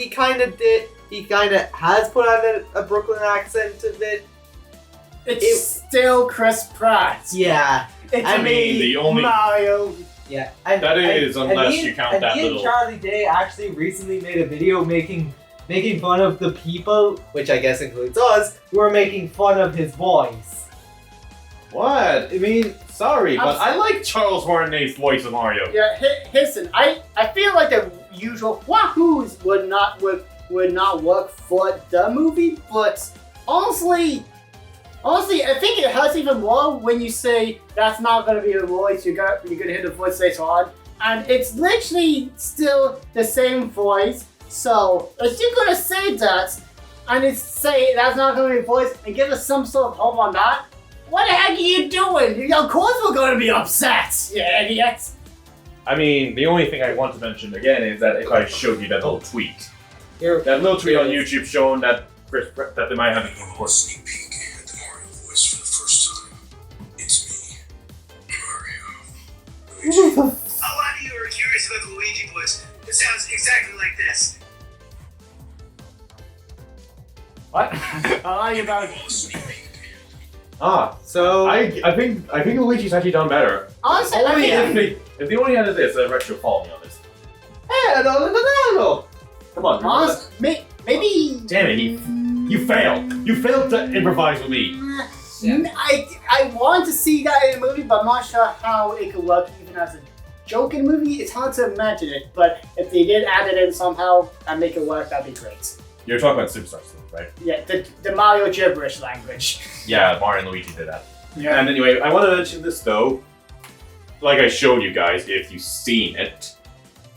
kind of did, he kind of has put on a Brooklyn accent a bit. It's still Chris Pratt. Yeah. It's the only Mario. Yeah. Unless you count that little. And Charlie Day actually recently made a video making fun of the people, which I guess includes us, who are making fun of his voice. What? I mean, sorry, but I like Charles Martinet's voice of Mario. Yeah, listen, I feel like the usual wahoos would not work for the movie, but honestly, I think it hurts even more when you say that's not gonna be the voice. You're gonna hit the voice later on, and it's literally still the same voice. So if you're gonna say that, and it's say that's not gonna be the voice, and give us some sort of hope on that, what the heck are you doing? Of course we're gonna be upset, you idiots. I mean, the only thing I want to mention again is that if I showed you that little tweet, that little tweet on YouTube showing that they might have it, of course. Sneak peek at the Mario voice for the first time. It's me, Mario. Luigi. A lot of you are curious about the Luigi voice. It sounds exactly like this. What? Are you about? So I think Luigi's actually done better. Honestly, If they only had this, the rest would follow me on this. Hey, no. Come on. Honest, maybe. Damn it, you failed. You failed to improvise with me. I want to see that in a movie, but I'm not sure how it could work even as a joke in a movie. It's hard to imagine it, but if they did add it in somehow and make it work, that'd be great. You're talking about Superstar stuff, right? Yeah, the Mario gibberish language. Yeah, Mario and Luigi did that. Yeah. And anyway, I want to mention this though. Like I showed you guys, if you've seen it,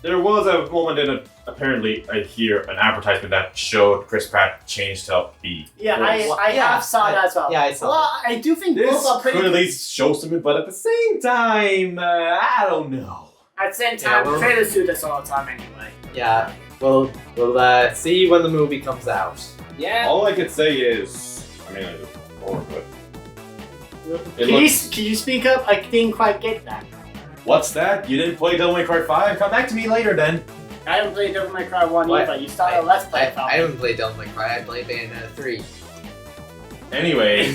there was a moment in it. Apparently, I hear an advertisement that showed Chris Pratt changed to be. Yeah, I have saw that as well. Yeah, I saw Well, I do think This both are pretty. could at least show something, but at the same time, I don't know. At the same time, Yeah, well- trailers do this all the time anyway. Yeah, we'll see when the movie comes out. Yeah. All I could say is, I mean, I look forward to it. Can you speak up? I didn't quite get that. What's that? You didn't play Devil May Cry 5? Come back to me later then. I haven't played Devil May Cry 1 What? either. You started a Let's Play. I haven't played Devil May Cry. I played Bayonetta 3. Anyway,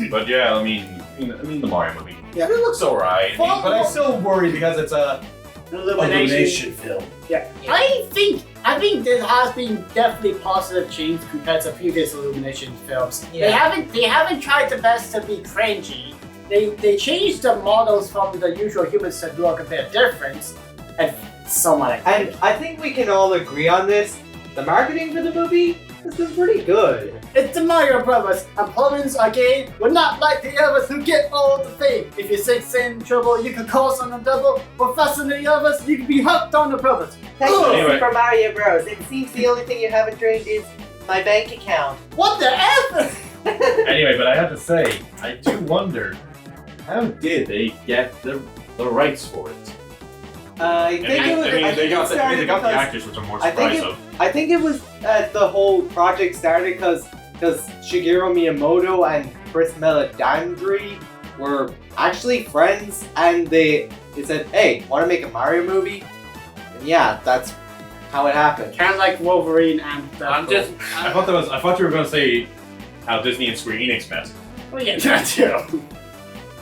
but yeah, I mean the Mario movie. Yeah. It looks alright, Well, but I'm still worried because it's a Illumination. film. Yeah. I think there has been definitely positive change compared to previous Illumination films. Yeah. They haven't tried the best to be cringy. They changed the models from the usual humans to look a bit different and somewhat. And I think we can all agree on this. The marketing for the movie has been pretty good. It's the Mario Brothers, and Pullmans again we're not like the others who get all the fame. If you're in trouble, you can call on the double, but faster than the others, you can be hooked on the brothers. Thank you, Anyway. Super Mario Bros. It seems the only thing you haven't drained is my bank account. What the F? Anyway, but I have to say, I do wonder, how did they get the rights for it? I think it was. They got the because- actors, which I'm more I think surprised of. I think it was the whole project started because Shigeru Miyamoto and Chris Meledandri were actually friends, and they said, "Hey, want to make a Mario movie?" And yeah, that's how it happened. Kind of like Wolverine and. I'm just. I thought you were gonna say how Disney and Square Enix met. Oh yeah, that too.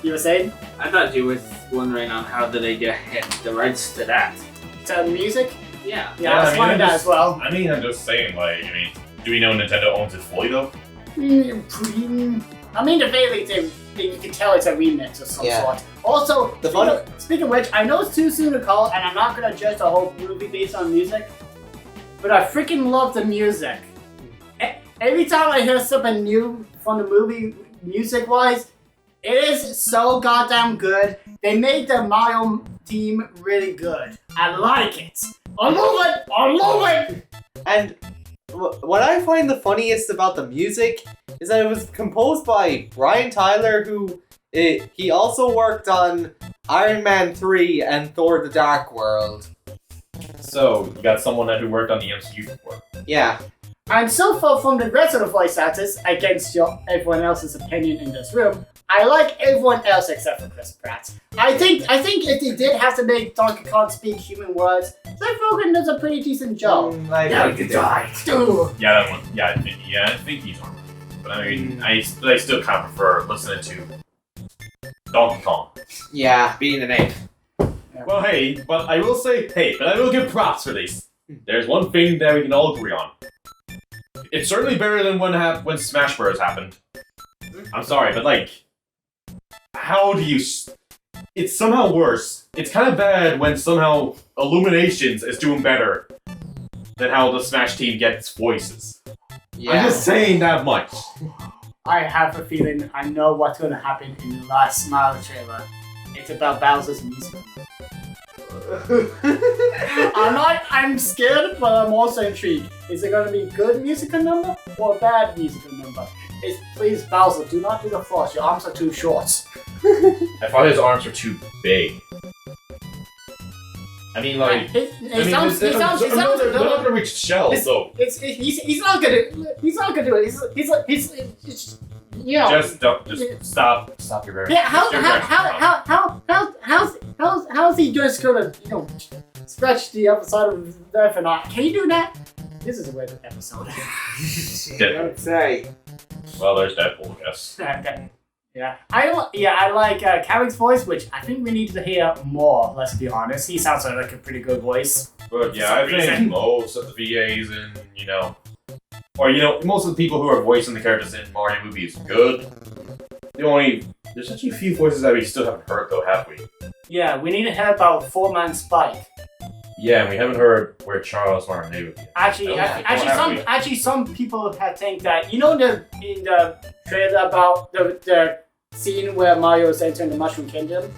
You were saying I thought you was wondering on how did they get the rights to that. to music? Yeah. Yeah, I was wondering that as well. I mean, I'm just saying, like, do we know Nintendo owns it fully though? I mean, the very you can tell it's a remix of some Yeah. sort. Also, The speaking of which, I know it's too soon to call, and I'm not gonna judge the whole movie based on music, but I freaking love the music. Every time I hear something new from the movie, music-wise, it is so goddamn good. They made the Mario team really good. I like it. I love it. I love it. And what I find the funniest about the music is that it was composed by Brian Tyler, who he also worked on Iron Man 3 and Thor: The Dark World. So you got someone who worked on the MCU before. Yeah. And so far from the rest of the voice actors, against everyone else's opinion in this room, I like everyone else except for Chris Pratt. I think if they did have to make Donkey Kong speak human words, Seth Rogen does a pretty decent job. I you die. Dude. Yeah, that one. Yeah, I think he's on. But I mean, I still kind of prefer listening to Donkey Kong. Yeah. Being an ape. Well, but I will give props for this. There's one thing that we can all agree on. It's certainly better than when Smash Bros. Happened. I'm sorry, but like, how do you? It's somehow worse. It's kind of bad when somehow Illuminations is doing better than how the Smash team gets voices. Yeah. I'm just saying that much. I have a feeling I know what's going to happen in the last Mario trailer. It's about Bowser's music. I'm scared, but I'm also intrigued. Is it going to be good musical number or bad musical number? Please, Bowser, do not do the force. Your arms are too short. I thought his arms were too big. I mean, like, They're not gonna reach shells, though. He's not gonna do it. He's you know. Just stop your very. Yeah, how's he just gonna stretch the other side of the earth and not? Can you do that? This is a weird episode. Deadpool. Don't say. Well, there's Deadpool, I guess. Yeah, I like Carrick's voice, which I think we need to hear more. Let's be honest, he sounds like a pretty good voice. But yeah, I think most of the VAs and most of the people who are voicing the characters in Mario movies good. There's actually a few voices that we still haven't heard though, have we? Yeah, we need to hear about Four-Man Spike. Yeah, and we haven't heard where Charles Martinet would be. Actually, some people had think that in the trailer about the scene where Mario is entering the Mushroom Kingdom.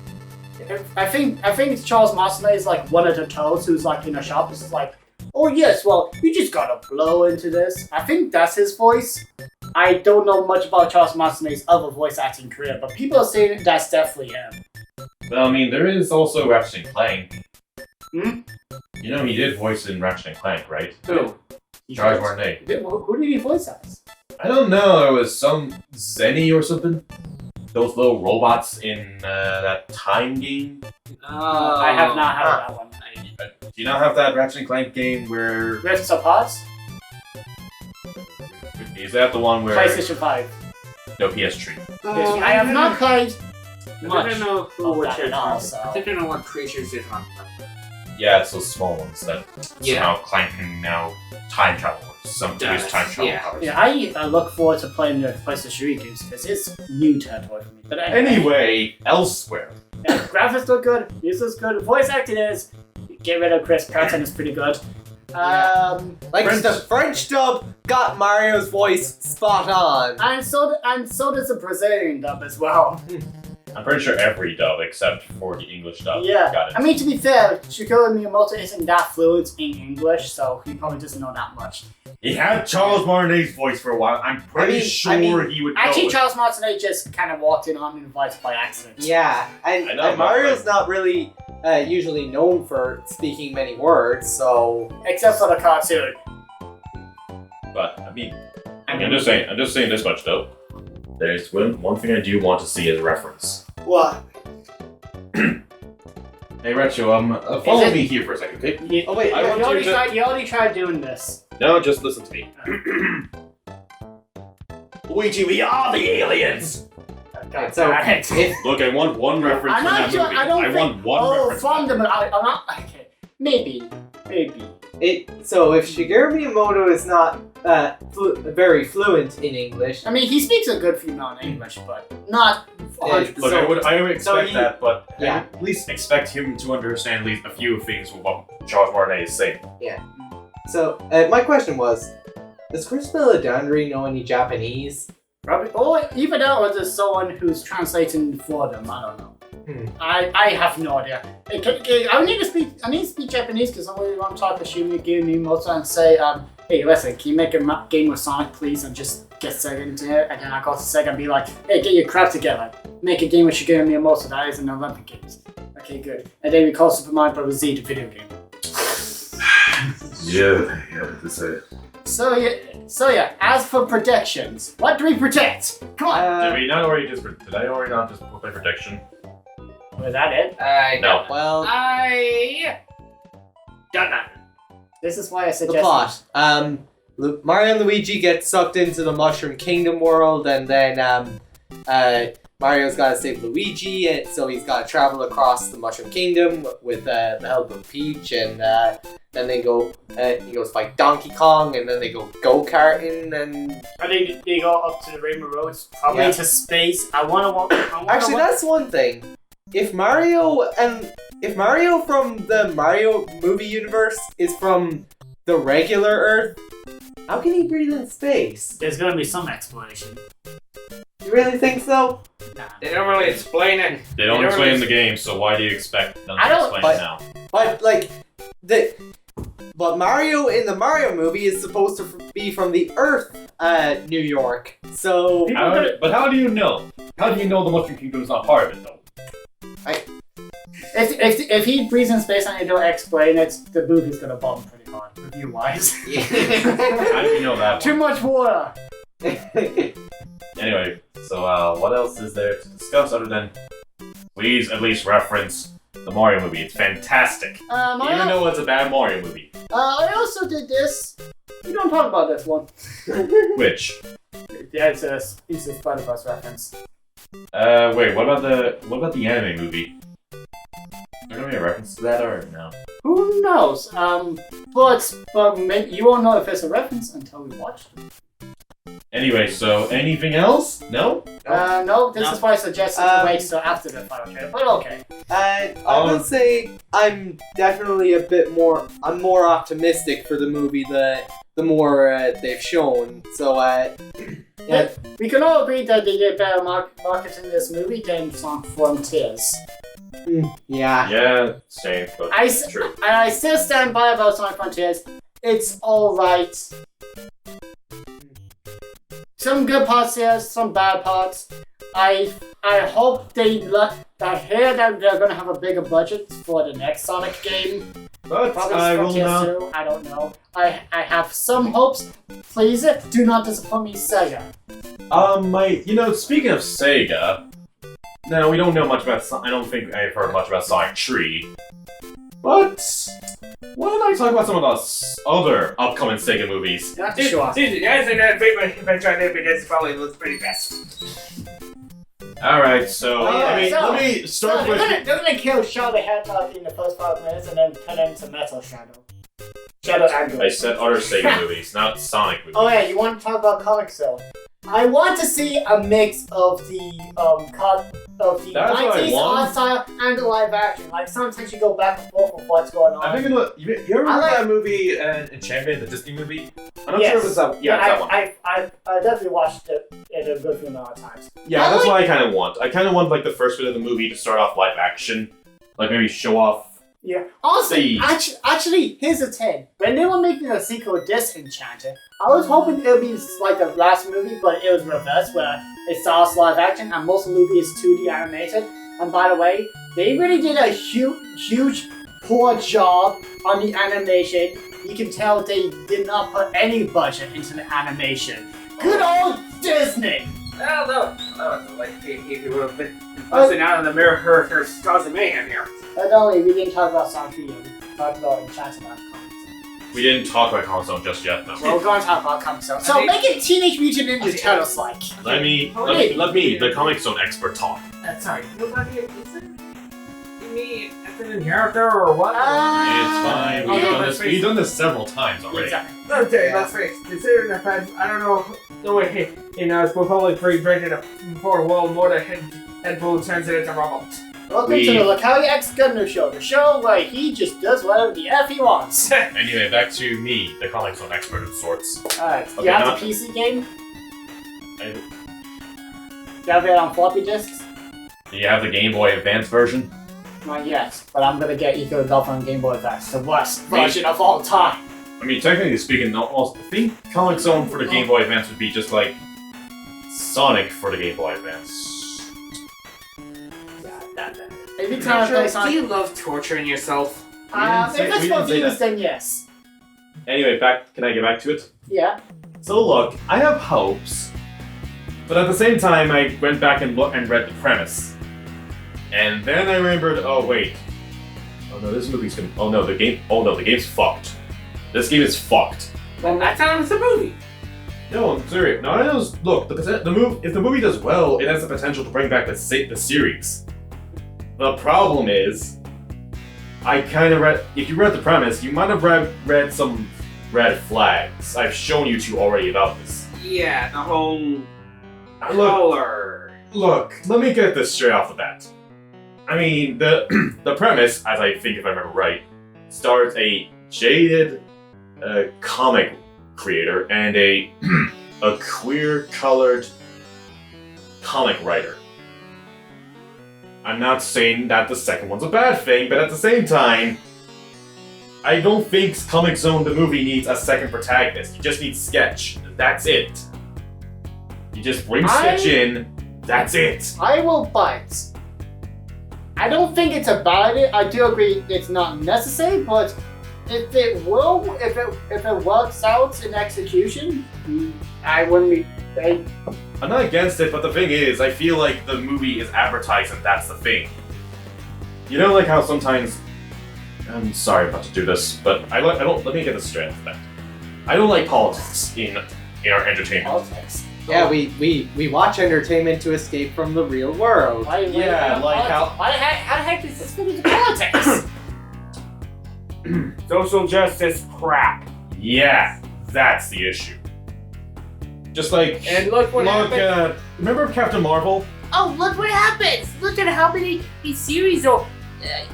I think Charles Martinet is like one of the toads who's like in a shop. It's like, oh yes, well you just gotta blow into this. I think that's his voice. I don't know much about Charles Martinet's other voice acting career, but people are saying that's definitely him. Well, I mean, there is also Ratchet and Clank. Hmm? He did voice in Ratchet and Clank, right? Who? Charles Martinet. Who did he voice as? I don't know. There was some Zenny or something. Those little robots in that time game. I have not heard that one. Do you not have that Ratchet and Clank game where... Rifts Apart? Is that the one where... PlayStation 5. No, PS3. I have not played much. I don't know who that at all, so. I think I know what creatures is on. Yeah, it's those small ones that Yeah. somehow Clank can now time travel. Some use time travel yeah. powers. Yeah, I look forward to playing the PlayStation 3 games because it's new territory for me. But Anyway, elsewhere. yeah, graphics look good, music's good, voice acting is. Get rid of Chris Pratt and it's pretty good. The French dub got Mario's voice spot on. And so does the Brazilian dub as well. I'm pretty sure every dub except for the English dub Yeah, got it. I mean to be fair, Shigeru Miyamoto isn't that fluent in English, so he probably doesn't know that much. He had Charles Martinet's voice for a while. I'm pretty sure he would know Actually, it. Charles Martinet just kind of walked in uninvited by accident. Yeah, and Mario's not really usually known for speaking many words, so... Except for the cartoon. But, I'm just saying this much though. There's one thing I do want to see as a reference. What? Hey Retro, follow me here for a second, okay? You already tried doing this. No, just listen to me. Luigi, we are the aliens! God, So, damn it. Look, I want one reference from that movie. I want one reference from that. I'm not. Okay, maybe. So if Shigeru Miyamoto is not very fluent in English, I mean, he speaks a good few non-English, but not 100%. Look, I would expect that, but Yeah. at least expect him to understand at least a few things from what Charles Martinet is saying. so my question was, does Chris Meledandri know any Japanese? Probably. Or even though or there's someone who's translating for them. I don't know. I have no idea. I need to speak Japanese because I really want to talk to Miyamoto and say, hey, listen, can you make a game with Sonic, please, and just get Sega into it? And then I go to Sega and be like, hey, get your crap together. Make a game with Shigeru Miyamoto that is in Olympic Games. Okay, good. And then we call Super Mario Bros. Z the video game. Yeah, that's it. So yeah. As for predictions, what do we predict? Come on. Did I already not just put my prediction? Was that it? No. Well, I don't know. This is why I the suggest plot. Mario and Luigi get sucked into the Mushroom Kingdom world, and then Mario's got to save Luigi, and so he's got to travel across the Mushroom Kingdom with the help of Peach, and then they go. He goes fight Donkey Kong, and then they go-karting, and I think they go up to the Rainbow Roads, probably to space. actually, that's one thing. If Mario from the Mario movie universe is from the regular Earth, how can he breathe in space? There's gonna be some explanation. You really think so? Nah. They don't really explain it. They don't explain the game, so why do you expect them I to don't- explain it now? But Mario in the Mario movie is supposed to be from the Earth, New York. So But how do you know? How do you know the Mushroom Kingdom is not part of it, though? If he breathes in space and they don't explain it, the movie's gonna bomb pretty hard, review-wise. How do you know that Too much water! Anyway, so what else is there to discuss other than please at least reference the Mario movie? It's fantastic. Even though it's a bad Mario movie. I also did this. We don't talk about this one. Which? Yeah, it's a Spider-Verse reference. Wait, what about the anime movie? Is there gonna be a reference to that or no? Who knows? But you won't know if it's a reference until we watch it. Anyway, so anything else? No? No, this is why I suggested to wait till after the final trailer, but okay. I will say I'm definitely I'm more optimistic for the movie the more they've shown. So yeah. We can all agree that they did better marketing this movie than Sonic Frontiers. Yeah. Yeah, same, but true. I still stand by about Sonic Frontiers. It's alright. Some good parts here, some bad parts. I hope I hear that they're gonna have a bigger budget for the next Sonic game. But Probably I will Frontiers not. 2, I don't know. I have some hopes. Please, do not disappoint me, Sega. Speaking of Sega, no, we don't know much about. I don't think I've heard much about Sonic Tree. But why don't I talk about some of the other upcoming Sega movies? Not sure. Dude, I think that if I try to because probably looks pretty best. All right, so let me start with. They're gonna kill Shadow the Hedgehog in the first 5 minutes and then turn him into Metal Shadow. Shadow Android. I said other Sega movies, not Sonic movies. Oh yeah, you want to talk about comics though? I want to see a mix of the That's what I 90s want. art style and the live action. Like sometimes you go back and forth with what's going on. I think you ever remember that movie, Enchantment, the Disney movie? I'm not sure if it's that. Yeah, it's that one. I definitely watched it a good few amount of times. Yeah, that's what I kind of want. I kind of want like the first bit of the movie to start off live action, like maybe show off. Yeah. Also, See. actually, here's the thing. When they were making a sequel to Disenchanted, I was hoping it would be like the last movie, but it was reversed, where it starts live action and most of the movie is 2D animated. And by the way, they really did a huge, poor job on the animation. You can tell they did not put any budget into the animation. Good old Disney! Well, no, like if you would have been busting out in the mirror, her stars of mayhem here. Not only we didn't talk about Sonic 3, we talked about Enchanted Comics. We didn't talk about Comic Zone just yet, though. Well, we're going to talk about Comic Zone. So make it Teenage Mutant Ninja Turtles like. Let me, the Comic Zone expert, talk. Sorry, nobody is it? You mean as an character or what? It's fine. okay, We've done this several times already. Exactly. Okay, let's face it. Considering the fact, I don't know, the way it's probably pre-rated for a world more than Deadpool turns it into a robot. Welcome to the Lacali X Gunner Show, the show where he just does whatever the F he wants. Anyway, back to me, the Comic Zone expert of sorts. Alright, Okay, you have not- the PC game? I- You have it on floppy disks? Do you have the Game Boy Advance version? Not yet, but I'm gonna get Eco Golf on Game Boy Advance, the worst version of all time. I mean, technically speaking, I think Comic Zone for the Game Boy Advance would be just like Sonic for the Game Boy Advance. Every time I play Do Sonic, you love torturing yourself? if it's we didn't for say views, that. then yes. Anyway, can I get back to it? Yeah. So look, I have hopes, but at the same time, I went back and read the premise, and then I remembered. Oh wait, oh no, this movie's gonna. Oh no, the game's fucked. This game is fucked. Well, that's how it's a movie. No, I'm serious. No, I know. Look, if the movie does well, it has the potential to bring back the series. The problem is, I kind of read. If you read the premise, you might have read some red flags. I've shown you two already about this. Yeah, the whole Look, color. look. Let me get this straight off the bat. I mean, the premise, as I think if I remember right, stars a jaded comic creator and a queer-colored comic writer. I'm not saying that the second one's a bad thing, but at the same time, I don't think Comic Zone the movie needs a second protagonist. You just need Sketch. That's it. You just bring Sketch in. That's it. I will bite. I don't think it's a bad idea. I do agree it's not necessary, but if it works out in execution, I wouldn't be. I'm not against it, but the thing is, I feel like the movie is advertised and that's the thing. You know, like how sometimes, I'm sorry about to do this, but let me get this straight off the bat. I don't like politics in our entertainment. Politics. Yeah, we watch entertainment to escape from the real world. Why the heck does this fit into politics? Social justice crap. Yeah, that's the issue. Just like, And look what happened. remember Captain Marvel? Oh, look what happens! Look at how many series or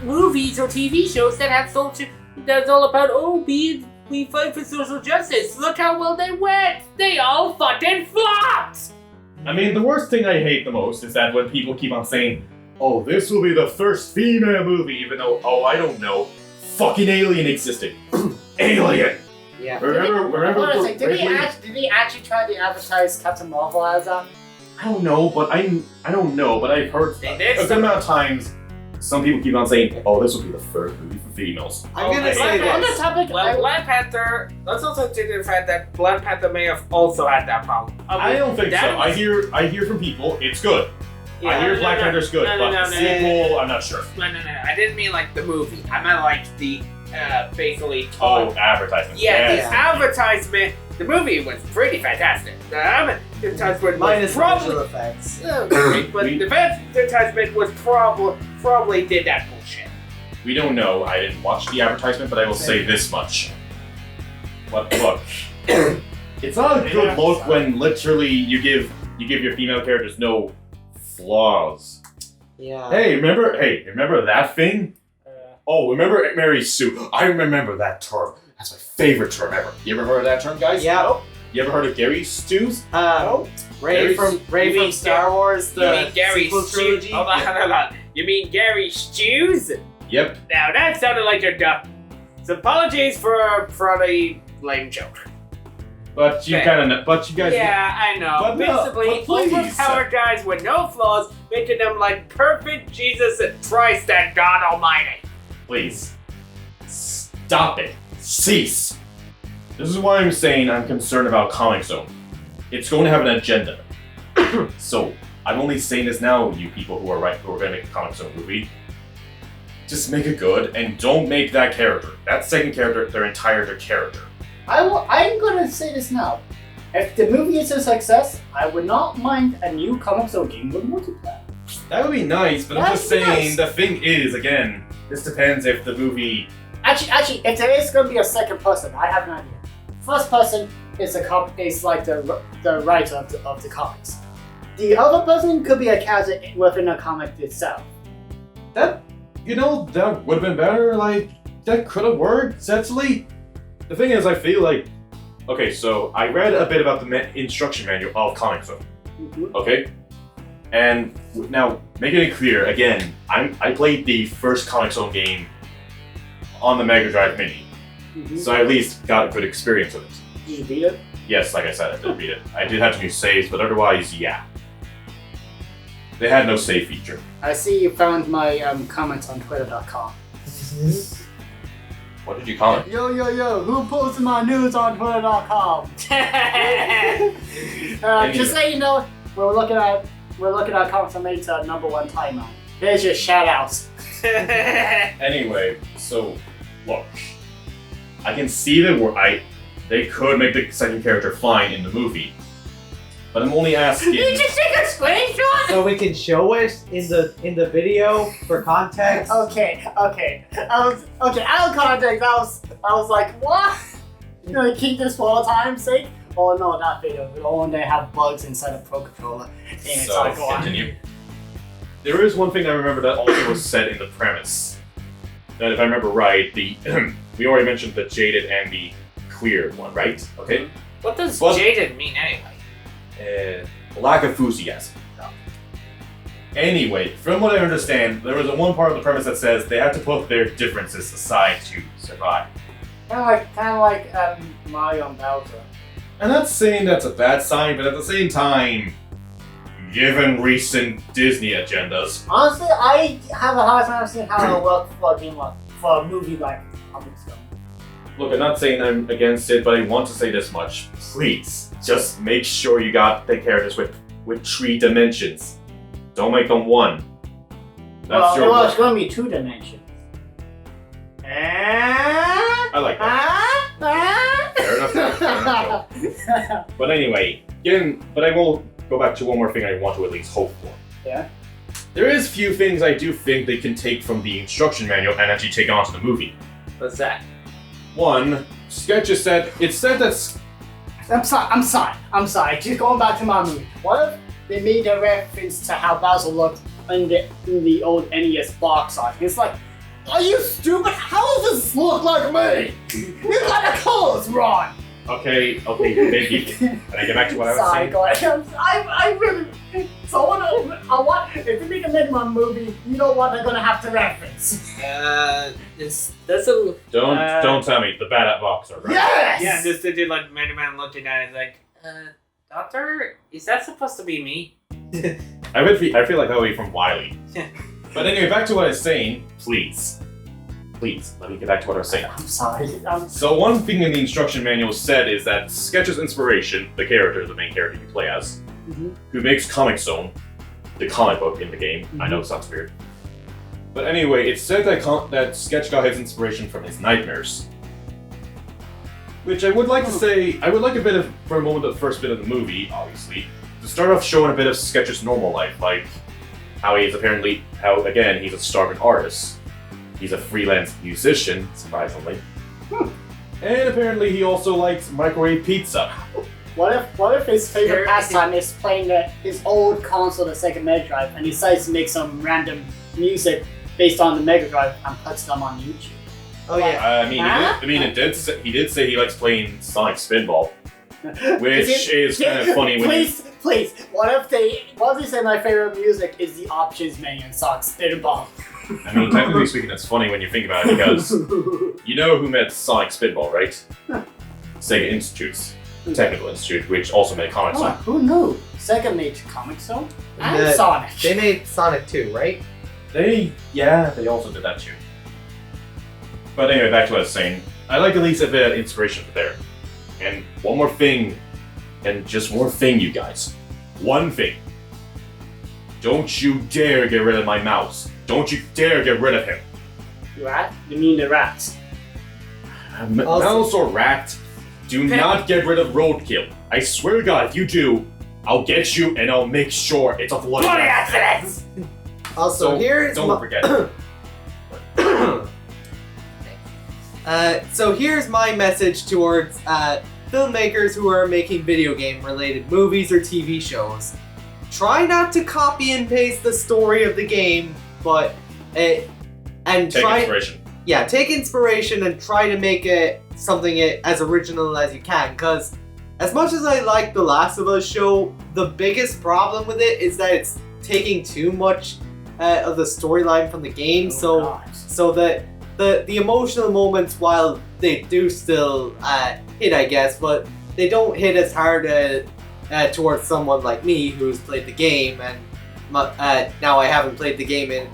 movies or TV shows that have social. That's all about we fight for social justice. Look how well they went. They all fucking flopped. I mean, the worst thing I hate the most is that when people keep on saying, "Oh, this will be the first female movie," even though, I don't know, fucking Alien existed. Alien. Yeah. Remember? Did he actually try to advertise Captain Marvel as that? I don't know, but I've heard They did a good amount of times. Some people keep on saying, "Oh, this will be the first movie for females." I'm gonna say On the this. topic, Well, Black Panther. Let's also take the fact that Black Panther may have also had that problem. I don't think so. that was- I hear from people it's good. I hear Black Panther's good, but the sequel, I'm not sure. No. I didn't mean like the movie. I meant like the basically. Oh, advertisement. Yeah, Yes. the advertisement. The movie was pretty fantastic. The advertisement Minus was probably. visual effects. Okay, but the advertisement was probably did that bullshit. We don't know. I didn't watch the advertisement, but I will say this much. Look, it's not a good look when literally you give your female characters no flaws. Yeah. Hey, remember that thing? Remember Mary Sue? I remember that term. That's my favorite term ever. You ever heard of that term, guys? Yeah. You ever heard of Gary Stews? Ray from Star Wars. You mean Gary sequel Stew? trilogy. Hold on. You mean Gary Stews? Yep. Now that sounded like a duck. So apologies for the lame joke. But you Okay. guys. Yeah, I know. But no, basically, but please. overpowered guys with no flaws, making them like perfect Jesus and Christ and God Almighty. Please. Stop it. Cease. This is why I'm saying I'm concerned about Comic Zone. It's going to have an agenda. So, I'm only saying this now, you people who are going to make a Comic Zone movie. Just make it good, and don't make that character. That second character, their entire character. I'm gonna say this now. If the movie is a success, I would not mind a new Comic Zone game with multiplayer. That would be nice, but I'm That'd just be saying, nice. the thing is, again, this depends if the movie... Actually, if there is gonna be a second person, I have an idea. First person is like the writer of the comics. The other person could be a character within a comic itself. That would have been better, that could have worked, essentially. The thing is, I feel like... Okay, so I read a bit about the instruction manual of Comic Zone, okay? And now, making it clear, again, I played the first Comic Zone game on the Mega Drive Mini, so I at least got a good experience with it. Did you beat it? Yes, like I said, I did beat it. I did have to use saves, but otherwise, yeah. They had no save feature. I see you found my comments on Twitter.com. What did you comment? Yo, who posted my news on Twitter.com? Just so you know, we're looking at Comics on Mate's #1 timeline. Here's your shoutouts. Anyway, so look, I can see that they could make the second character fine in the movie, but I'm only asking. You just take a screenshot. So we can show it in the video for context. Okay. Out of context, I was like, what? You know, keep this for all time's sake? Oh no, that video. They have bugs inside the Pro Controller. And it's So like, go on. continue. There is one thing I remember that also was said in the premise. That if I remember right, we already mentioned the jaded and the clear one, right? Okay. What does But- jaded mean anyway? Lack of enthusiasm. Anyway, from what I understand, there was one part of the premise that says they have to put their differences aside to survive. Kind of like Mario and Bowser. I'm not saying that's a bad sign, but at the same time, given recent Disney agendas, Honestly, I have a hard time understanding how it works for a game for a movie like Comic Zone. look, I'm not saying I'm against it, but I want to say this much. Please, just make sure you got the characters with 3 dimensions. Don't make them 1. That's your Well, work. it's going to be 2 dimensions. I like that. Fair enough. But anyway, but I will go back to one more thing I want to at least hope for. Yeah? There is few things I do think they can take from the instruction manual and actually take onto the movie. What's that? One, Sketches said, it said that I'm sorry. Just going back to my movie. What if they made a reference to how Basil looked in the old NES box art? It's like, are you stupid? How does this look like me? You got the colors wrong. Okay, maybe. Can I get back to what I was Sorry, saying? go ahead. I really. So I want if they make a Mega Man movie, you know what they're gonna have to reference. This doesn't. Don't tell me the bad boxer, right? Yes. Yeah, just they did like Mega Man looking at it like, Doctor, is that supposed to be me? I feel like that would be from Wily. But anyway, back to what I was saying. Please, let me get back to what I was saying. I'm sorry. So one thing in the instruction manual said is that Sketch's inspiration, the main character you play as, who makes Comic Zone, the comic book in the game. I know it sounds weird. But anyway, it said that Sketch got his inspiration from his nightmares. Which I would like to say, I would like for a moment, the first bit of the movie, obviously, to start off showing a bit of Sketch's normal life, like how he's a starving artist. He's a freelance musician, surprisingly. And apparently he also likes microwave pizza. What if his favorite pastime is playing his old console, the Sega Mega Drive, and he decides to make some random music based on the Mega Drive and puts them on YouTube? Oh yeah. He did say he likes playing Sonic Spinball, which is kind of funny. Please, what if they say my favorite music is the options menu in Sonic Spinball? I mean, technically speaking, it's funny when you think about it because you know who made Sonic Spinball, right? Sega Institute's Technical Institute, which also made Comic Zone. Who knew? Sega made Comic Zone and Sonic. They made Sonic 2, right? They also did that too. But anyway, back to what I was saying. I like at least a bit of inspiration there. And one more thing, and just one thing, you guys. One thing. Don't you dare get rid of my mouse. Don't you dare get rid of him. Rat? You mean the rats? Mouse or rat, do not get rid of Roadkill. I swear to God, if you do, I'll get you and I'll make sure it's a bloody accident. Also, here's don't forget. So here's my message towards filmmakers who are making video game related movies or TV shows. Try not to copy and paste the story of the game, but take inspiration. Yeah, take inspiration and try to make it something as original as you can. Because as much as I like the Last of Us show, the biggest problem with it is that it's taking too much of the storyline from the game. So that the emotional moments, while they do still hit, I guess, but they don't hit as hard towards someone like me who's played the game, and now I haven't played the game in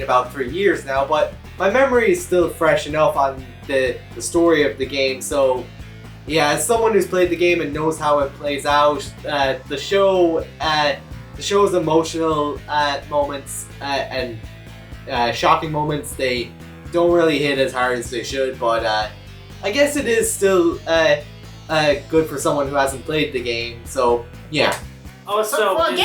about 3 years now, but my memory is still fresh enough on the story of the game. So yeah, as someone who's played the game and knows how it plays out, the show's emotional moments and shocking moments, they don't really hit as hard as they should, but I guess it is still good for someone who hasn't played the game, so yeah. Also, when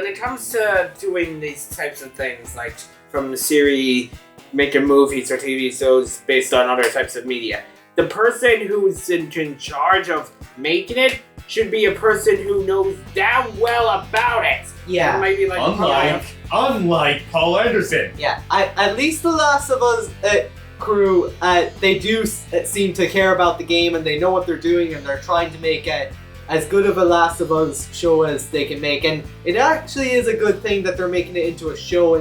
it comes to doing these types of things, like from the series, making movies or TV shows based on other types of media, the person who's in charge of making it should be a person who knows damn well about it. Yeah. Maybe like unlike Paul Anderson. Yeah. At least the Last of Us crew, they do seem to care about the game and they know what they're doing and they're trying to make as good of a Last of Us show as they can make. And it actually is a good thing that they're making it into a show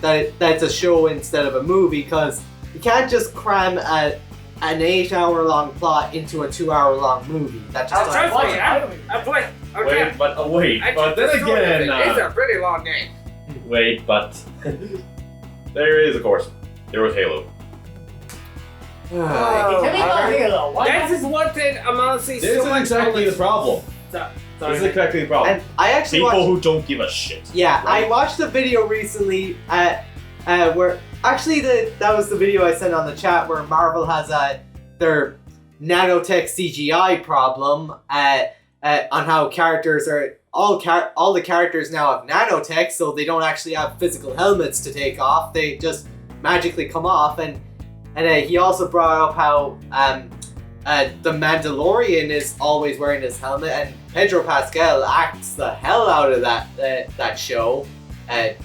that's a show instead of a movie, because you can't just cram an 8-hour-long plot into a 2-hour-long movie. That just doesn't work. But then again, it's a pretty long game. Wait, but there was Halo. That is one thing I'm honestly This is exactly the problem. Sorry. This is exactly the problem. And I actually people who don't give a shit. Yeah, right? I watched a video recently where actually that was the video I sent on the chat where Marvel has their nanotech CGI problem on how characters are all the characters now have nanotech, so they don't actually have physical helmets to take off. They just magically come off, and he also brought up how the Mandalorian is always wearing his helmet, and Pedro Pascal acts the hell out of that show, and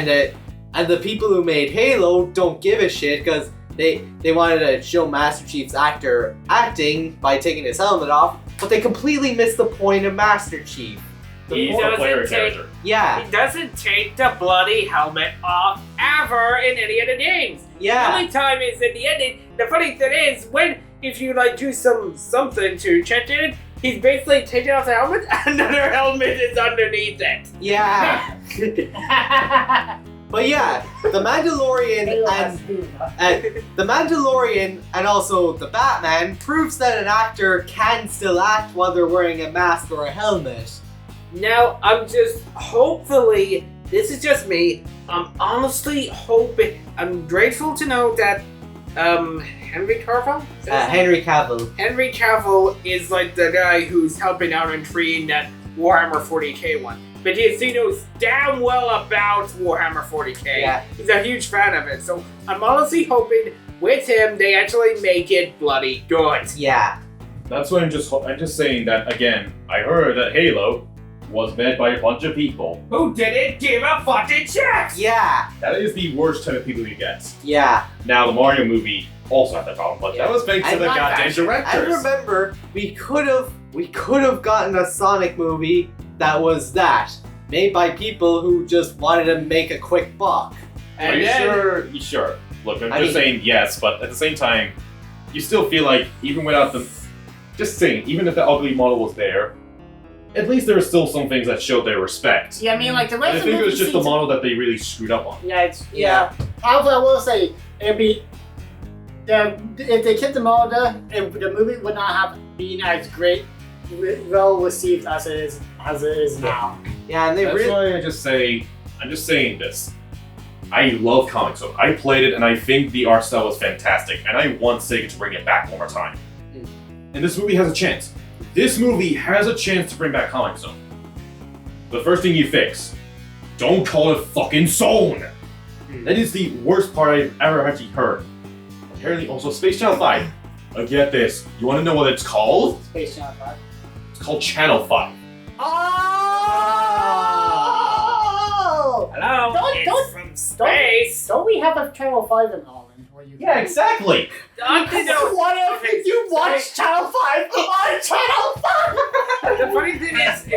the people who made Halo don't give a shit because they wanted to show Master Chief's acting by taking his helmet off, but they completely missed the point of Master Chief. He's a player character. Yeah. He doesn't take the bloody helmet off ever in any of the games. Yeah. The only time is in the ending. The funny thing is, if you do something to change it, he's basically taking off the helmet, another helmet is underneath it. Yeah. But yeah, the Mandalorian and also the Batman proves that an actor can still act while they're wearing a mask or a helmet. Now, hopefully, this is just me, I'm honestly hoping, I'm grateful to know that Henry Cavill? Henry Cavill. Henry Cavill is the guy who's helping out and creating that Warhammer 40k one. But he knows damn well about Warhammer 40k. Yeah. He's a huge fan of it. So I'm honestly hoping with him they actually make it bloody good. Yeah. That's what I'm just saying that again. I heard that Halo was made by a bunch of people who didn't give a fucking shit. Yeah. That is the worst type of people you get. Yeah. Now the Mario movie also had that problem, but that was thanks to the goddamn directors. I remember we could have gotten a Sonic movie that was made by people who just wanted to make a quick buck. Are you sure? You sure? Look, I'm just saying yes, but at the same time, you still feel like even without them, just saying, even if the ugly model was there, at least there were still some things that showed their respect. Yeah, I mean, the rest I of think it was just the season- model that they really screwed up on. Yeah. However, I will say, it'd be if they kept the model, the movie would not have been as well received as it is now. Yeah, and That's why I'm just saying this. I love comics, so I played it, and I think the art style was fantastic, and I want Sega to bring it back one more time. And this movie has a chance. This movie has a chance to bring back Comic Zone. The first thing you fix, don't call it fucking Zone. That is the worst part I've ever actually heard. Apparently, also Space Channel 5. Get this. You want to know what it's called? Space Channel 5. It's called Channel 5. Oh! Hello, Don't- from space. Don't we have a Channel 5 in Holland? Where you Yeah, exactly. What if you watch Channel 5 on Channel 5? The funny thing is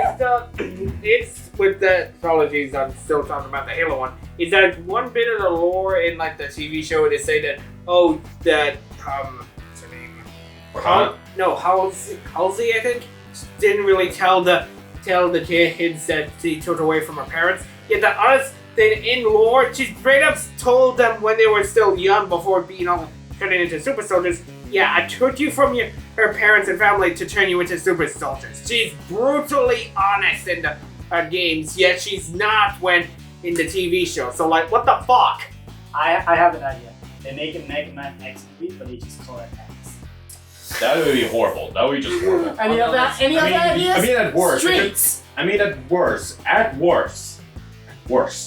it's with the apologies, I'm still talking about the Halo one, is that one bit of the lore in the TV show they say that what's her name? Halsey, I think, didn't really tell the kids that she took away from her parents. Yet the honest thing in lore, she straight up told them when they were still young before being all turning into super soldiers, yeah, I took you from her parents and family to turn you into super soldiers. She's brutally honest in the games, yet she's not when in the TV show. So what the fuck? I have an idea. They make a Mega Man X movie, but they just call it X. That would be horrible. That would be just horrible. Any other ideas? I mean, at worst. Streets. At worst.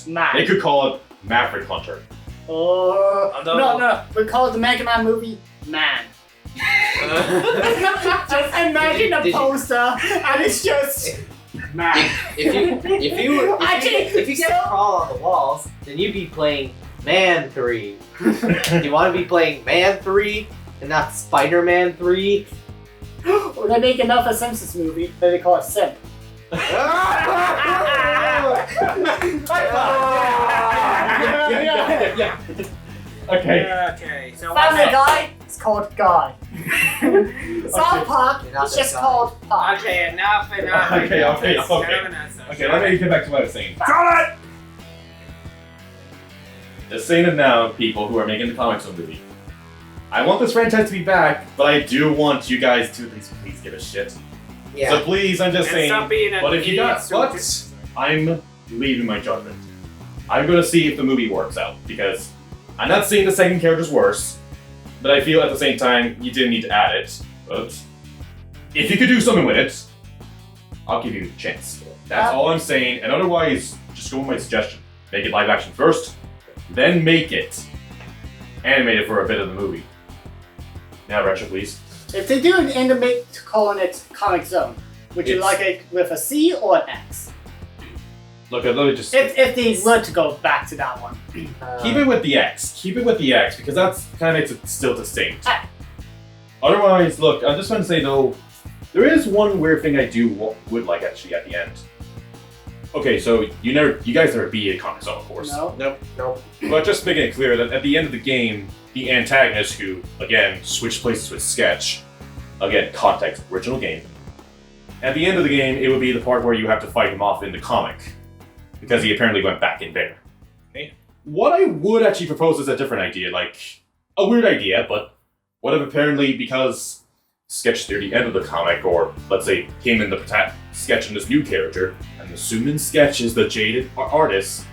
Man. They could call it Maverick Hunter. No. We call it the Mega Man movie, Man. Just imagine a poster, and it's just Man. If you get a crawl on the walls, then you'd be playing Man 3. Do you want to be playing Man 3 and not Spider-Man 3? Or they make another Simpsons movie that they call it Simp. Yeah. Okay. Okay, so Family Guy, it's called Guy. South Park, it's just called Park. Okay, enough. Okay, let me get back to what I was saying. Solid! Just saying it now, people who are making the Comic Zone movie. I want this franchise to be back, but I do want you guys to please give a shit. Yeah. So please, I'm just And saying, stop being an but if you got, idiot, but I'm leaving my judgment. I'm gonna see if the movie works out, because I'm not saying the second character's worse, but I feel at the same time, you didn't need to add it. But if you could do something with it, I'll give you a chance. That's all I'm saying. And otherwise, just go with my suggestion. Make it live action first, then make it animated for a bit of the movie. Now, Retro, please. If they do end up calling it Comic Zone, would you like it with a C or an X? Look, let me just... If they were to go back to that one. Keep it with the X. Keep it with the X, because that's kind of makes it still distinct. Otherwise, look, I just want to say, though, there is one weird thing I would like, actually, at the end. Okay, so you guys never beat a Comic Zone, of course. Nope. But just making it clear that at the end of the game, the antagonist who, again, switched places with Sketch, again, context, original game. At the end of the game, it would be the part where you have to fight him off in the comic, because he apparently went back in there. Okay. What I would actually propose is a different idea, like, a weird idea, but what if apparently because Sketch near the end of the comic, or let's say him and the Sketch and this new character, and assuming Sketch is the jaded artist,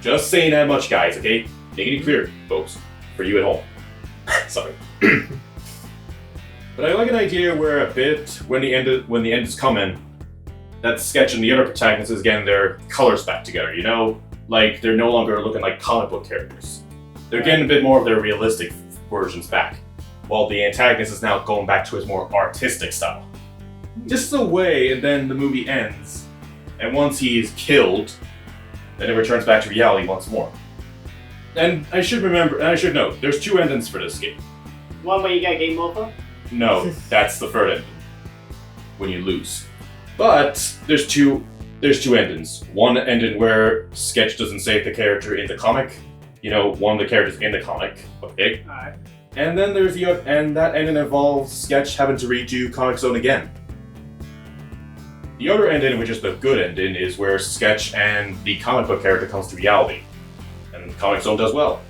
just saying that much, guys, okay? Making it clear, folks, for you at home. Sorry. But I like an idea where a bit, when the end is coming, that Sketch and the other protagonists is getting their colors back together, you know? Like, they're no longer looking like comic book characters. They're getting a bit more of their realistic versions back, while the antagonist is now going back to his more artistic style. Just a way, and then the movie ends, and once he is killed, then it returns back to reality once more. And I should note, there's 2 endings for this game. One where you get game over? No, that's the third ending, when you lose. But there's two endings. One ending where Sketch doesn't save the character in the comic. You know, one of the characters in the comic. Okay. Alright. And then there's and that ending involves Sketch having to redo Comic Zone again. The other ending, which is the good ending, is where Sketch and the comic book character comes to reality, and Comic Zone does well.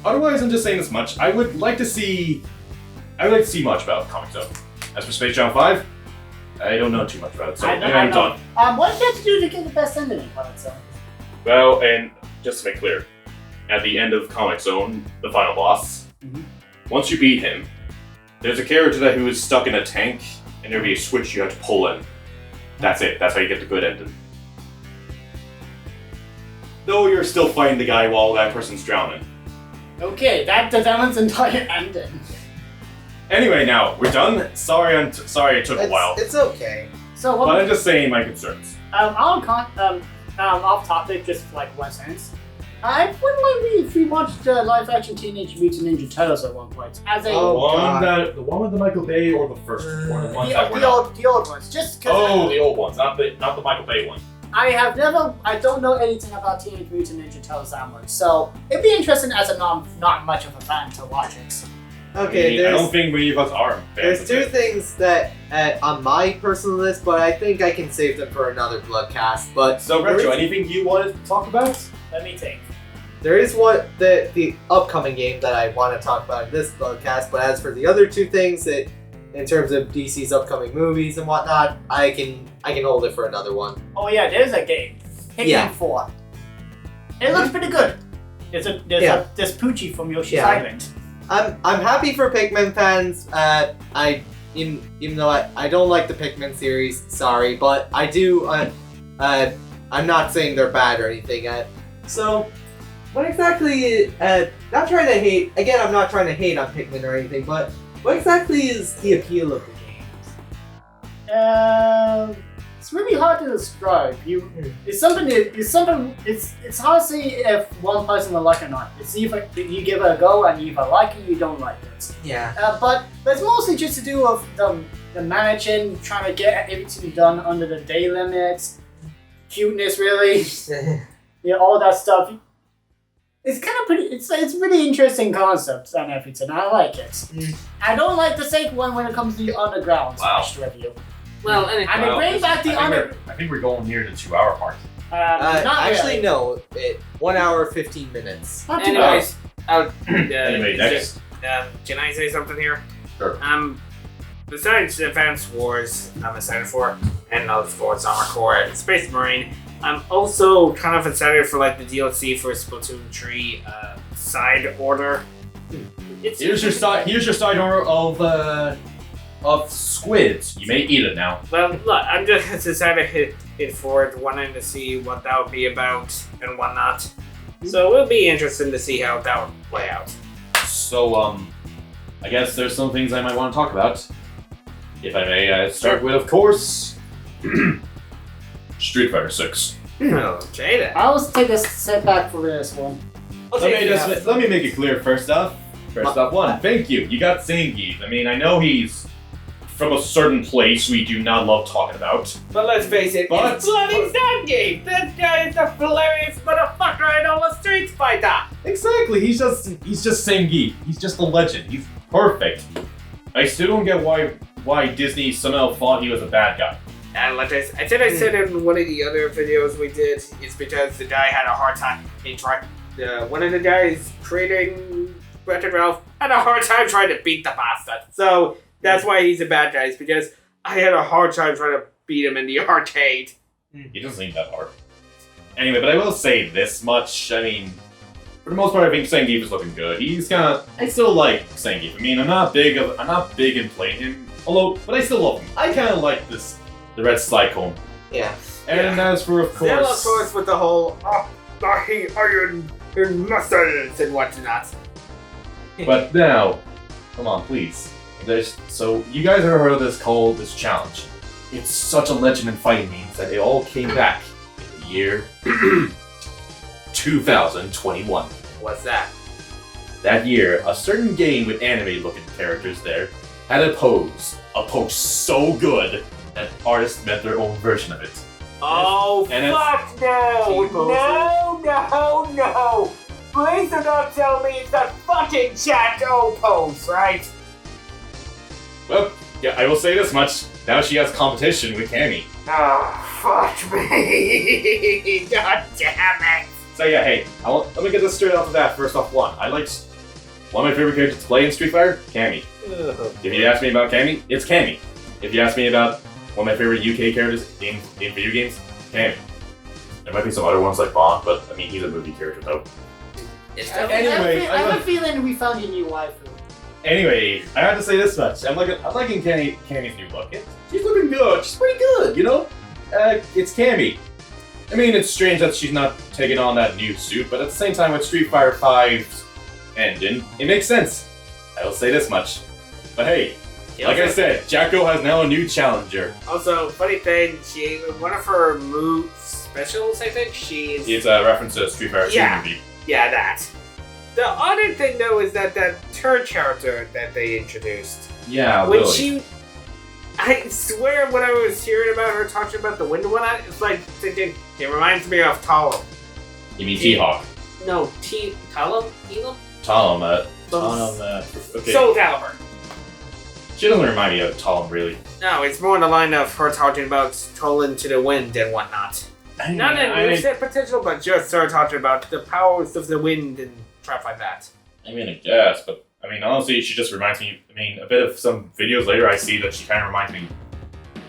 Otherwise, I'm just saying this much. I would like to see much about Comic Zone. As for Space Jam 5, I don't know too much about it, so I'm done. What do you have to do to get the best ending in Comic Zone? Well, and just to make clear, at the end of Comic Zone, the final boss, once you beat him, there's a character who is stuck in a tank, and there'll be a switch you have to pull in. That's it. That's how you get the good ending. Though you're still fighting the guy while that person's drowning. Okay, that determines the entire ending. Anyway, now we're done. Sorry it took a while. It's okay. So But I'm just saying my concerns. off topic, just for like 1 sentence. I wouldn't mind if we watched live action Teenage Mutant Ninja Turtles at one point. As a The one with the Michael Bay or the first one? The ones that were the old ones. Just because the old ones, not the Michael Bay one. I don't know anything about Teenage Mutant Ninja Turtles that much, so it'd be interesting as a not much of a fan to watch it. Okay, I don't think many of us are fans. There's 2 things that on my personal list, but I think I can save them for another Bloodcast. But So, Retro, anything you wanted to talk about? Let me think. there is the upcoming game that I want to talk about in this Bloodcast. But as for the other 2 things, that in terms of DC's upcoming movies and whatnot, I can hold it for another one. Oh yeah, there's a game. Hitman 4. It looks pretty good. There's Poochie from Yoshi's Island. I'm happy for Pikmin fans. Even though I don't like the Pikmin series, sorry, but I do. I'm not saying they're bad or anything. So, what exactly? Not trying to hate. Again, I'm not trying to hate on Pikmin or anything, but what exactly is the appeal of the games? It's really hard to describe. It's hard to say if one person will like it or not. It's either you give it a go and you either like it or you don't like it. Yeah. But it's mostly just to do with the managing, trying to get everything done under the day limits, cuteness, really. All that stuff. It's kind of pretty. It's really interesting concepts and everything. I like it. I don't like the second one when it comes to the underground review. Well, and they bring back the I think we're going near the 2-hour mark. Actually, no. 1 hour 15 minutes. anyways, Anyway, next. Can I say something here? Sure. Besides Advanced Wars, I'm excited for, and of course Armored Core, Space Marine. I'm also kind of excited for like the DLC for Splatoon 3 Side Order. Here's your side order of squids. You may eat it now. Well, look, I'm just decided to hit it forward, wanting to see what that would be about and whatnot. So it'll be interesting to see how that would play out. So, I guess there's some things I might want to talk about. If I may, start with, of course, Street Fighter 6. Okay then. I'll take a step back for this one. Let me make it clear first off. One, thank you. You got Zangief. I mean, I know he's from a certain place we do not love talking about. But let's face it, it's bloody Zangief! This guy is the hilarious motherfucker in all the Street Fighter! Exactly, he's just Zangief. He's just a legend. He's perfect. I still don't get why Disney somehow thought he was a bad guy. And like I said in one of the other videos we did, it's because the guy had a hard time. One of the guys creating Wretched Ralph had a hard time trying to beat the bastard. So that's why he's a bad guy, is because I had a hard time trying to beat him in the arcade. He doesn't seem that hard. Anyway, but I will say this much. I mean, for the most part, I think Zangief is looking good. I still like Zangief. I mean, I'm not big in playing him, but I still love him. I kind of like the red Cyclone. Yeah. And as for, of course... Still, of course, with the whole, iron muscles and whatnot. But now, come on, please. So, you guys ever heard of this challenge? It's such a legend in fighting games that it all came back in the year 2021. What's that? That year, a certain game with anime-looking characters there had a pose so good that artists made their own version of it. Oh, fuck no! Please do not tell me it's that fucking Jack O pose, right? Well, yeah, I will say this much. Now she has competition with Cammy. Oh, fuck me! God damn it! So yeah, hey, let me get this straight off the bat. First off, one of my favorite characters to play in Street Fighter, Cammy. If you ask me about Cammy, it's Cammy. If you ask me about one of my favorite UK characters in video games, Cammy. There might be some other ones like Bond, but I mean, he's a movie character though. I have a feeling we found your new waifu. Anyway, I have to say this much. I'm liking Cammy's new look. She's looking good. She's pretty good, you know? It's Cammy. I mean, it's strange that she's not taking on that new suit, but at the same time with Street Fighter V's engine, it makes sense. I will say this much. But hey, like I said, Jacko has now a new challenger. Also, funny thing, one of her move specials, I think, It's a reference to Street Fighter 2 movie. Yeah, that. The other thing, though, is that turd character that they introduced. Yeah, when Lily. I swear when I was hearing about her talking about the window one, it's like thinking, it reminds me of Talum. You mean T-Hawk? No, Talum? Talum, okay. Soul Calibur. She doesn't remind me of Talum, really. No, it's more in the line of her talking about trolling to the wind and whatnot. Not in moveset potential, but just her talking about the powers of the wind and crap like that. I mean, I guess, but I mean, honestly, she just reminds me. I mean, a bit of some videos later, I see that she kind of reminds me.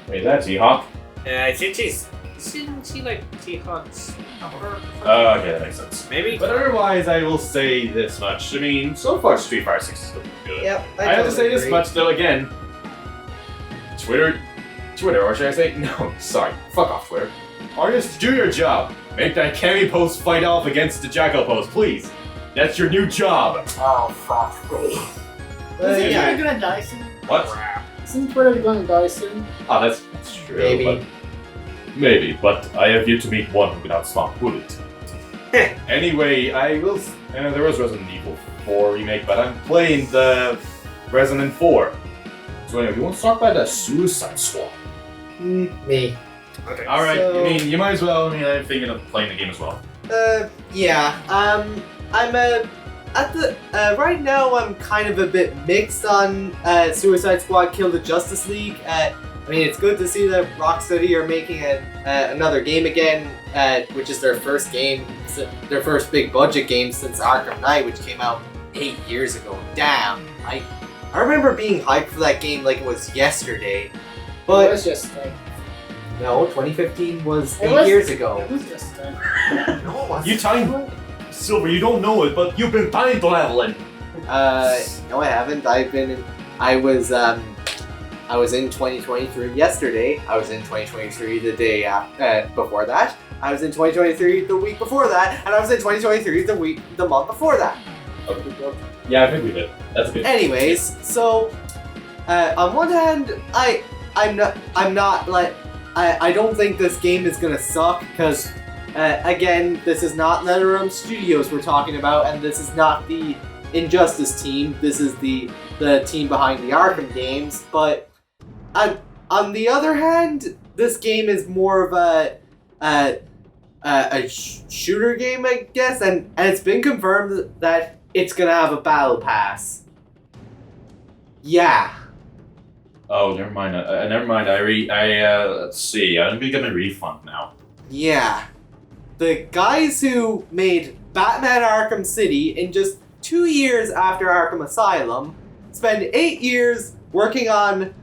Wait, is that T-Hawk? I think isn't she like T-Hawk's cover? Okay, that makes sense. Maybe. But otherwise, I will say this much. I mean, so far, Street Fighter 6 is looking good. Yep, I have to say this much, though. Again, Twitter, or should I say? No, sorry. Fuck off, Twitter. Artists, do your job. Make that Cammy post fight off against the Jacko post, please. That's your new job. Oh, fuck me. Isn't Twitter gonna die soon? What? Isn't Twitter gonna die soon? Oh, that's true. Maybe, but I have yet to meet one who can outsmart Bullet. Anyway, I will. There was Resident Evil 4 remake, but I'm playing the Resident 4. So anyway, you want to talk about the Suicide Squad? Me. Okay. All right. So- I mean, you might as well. I mean, I'm thinking of playing the game as well. Yeah. I'm at the right now. I'm kind of a bit mixed on Suicide Squad Kill the Justice League. I mean, it's good to see that Rocksteady are making another game again, which is their first game, their first big budget game since Arkham Knight, which came out 8 years ago. Damn, I remember being hyped for that game like it was yesterday. It But was just like. no, 2015 was It 8 was- years ago. It was just like. No, it wasn't. You time, Silver. You don't know it, but you've been time traveling. No, I haven't. I was in 2023 yesterday. I was in 2023 the day before that. I was in 2023 the week before that, and I was in 2023 the month before that. Okay. Yeah, I think we did. That's good. Anyways, so on one hand, I don't think this game is gonna suck because again, this is not NetherRealm Studios we're talking about, and this is not the Injustice team. This is the team behind the Arkham games. But on the other hand, this game is more of a shooter game, I guess, and it's been confirmed that it's gonna have a battle pass. Yeah. Oh, never mind. Never mind. Let's see. I'm gonna get my refund now. Yeah. The guys who made Batman Arkham City in just 2 years after Arkham Asylum spend 8 years working on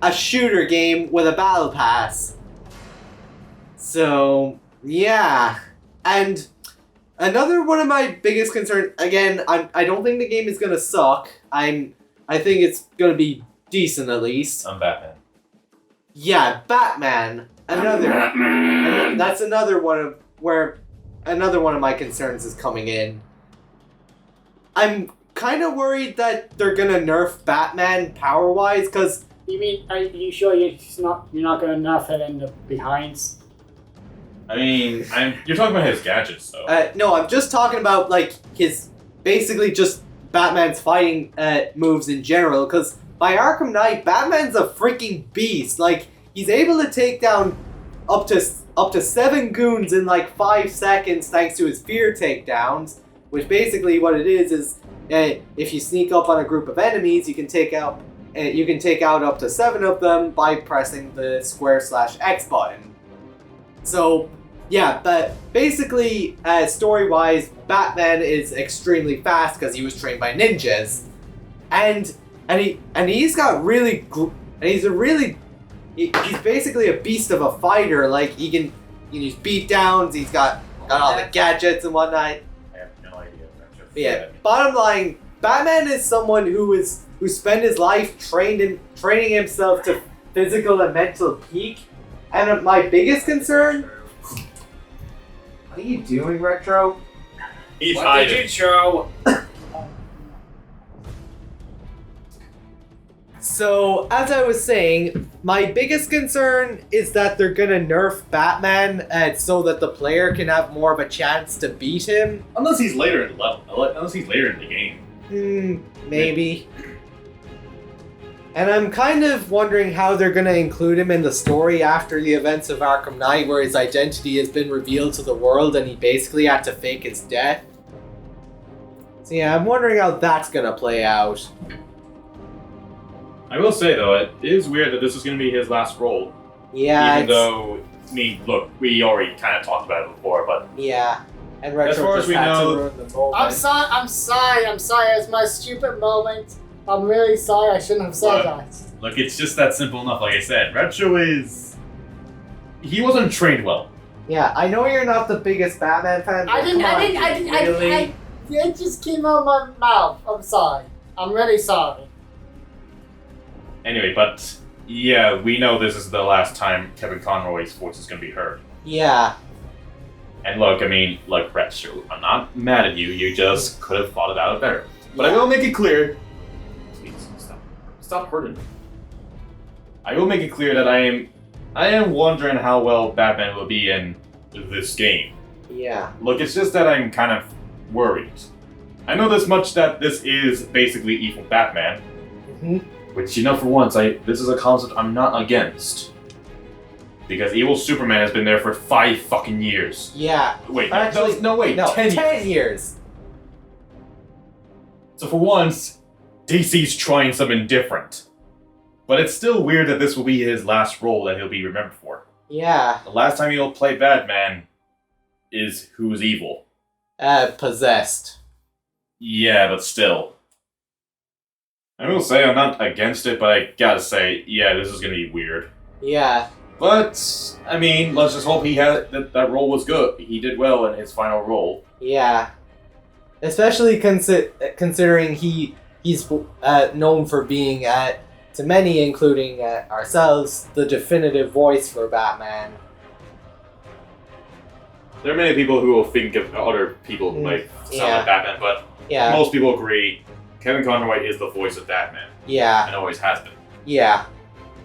a shooter game with a battle pass. So, yeah. And another one of my biggest concerns, again, I don't think the game is gonna suck. I think it's gonna be decent at least. I'm Batman. Yeah, Batman. That's another one of my concerns is coming in. I'm kind of worried that they're gonna nerf Batman power-wise, because... You mean, are you sure you're not gonna nerf it in the behinds? I mean, you're talking about his gadgets, though. No, I'm just talking about, like, his... Basically just Batman's fighting moves in general, because by Arkham Knight, Batman's a freaking beast. Like, he's able to take down up to 7 goons in, like, 5 seconds thanks to his fear takedowns, which basically what it is if you sneak up on a group of enemies, you can take out up to 7 of them by pressing the square/X button. So, yeah, but basically, story-wise, Batman is extremely fast because he was trained by ninjas, and he's basically a beast of a fighter. Like he can use beatdowns. He's got all the gadgets and whatnot. I have no idea. Yeah. Bottom line, Batman is someone who spent his life training himself to physical and mental peak. And my biggest concern. What are you doing, Retro? He's What hiding. did you show? So, as I was saying, my biggest concern is that they're gonna nerf Batman so that the player can have more of a chance to beat him. Unless he's later in the level. Unless he's later in the game. Maybe. And I'm kind of wondering how they're gonna include him in the story after the events of Arkham Knight, where his identity has been revealed to the world and he basically had to fake his death. So yeah, I'm wondering how that's gonna play out. I will say, though, it is weird that this is going to be his last role. Yeah, Even though, I mean, look, we already kind of talked about it before, but... Yeah, and Retro As far as just we had know- to ruin the moment. I'm sorry. It's my stupid moment. I'm really sorry. I shouldn't have said that. Look, it's just that simple enough, like I said. Retro is... He wasn't trained well. Yeah, I know you're not the biggest Batman fan. But It just came out of my mouth. I'm sorry. I'm really sorry. Anyway, but... Yeah, we know this is the last time Kevin Conroy's voice is going to be heard. Yeah. And look, I mean, look, Retro, I'm not mad at you. You just could have thought it out better. But I will make it clear... Please, stop hurting me. I will make it clear that I am wondering how well Batman will be in this game. Yeah. Look, it's just that I'm kind of worried. I know this much that this is basically evil Batman. Mm-hmm. Which, you know, for once, this is a concept I'm not against. Because evil Superman has been there for 5 fucking years. Yeah. Wait, Actually, wait, 10 years. 10 years. So for once, DC's trying something different. But it's still weird that this will be his last role that he'll be remembered for. Yeah. The last time he'll play Batman is Who's Evil. Possessed. Yeah, but still. I will say I'm not against it, but I gotta say, yeah, this is gonna be weird. Yeah. But, I mean, let's just hope that role was good. He did well in his final role. Yeah. especially considering he's known for being, to many, including ourselves, the definitive voice for Batman. There are many people who will think of other people who might sound like Batman, but most people agree Kevin Conroy is the voice of Batman. Yeah. And always has been. Yeah.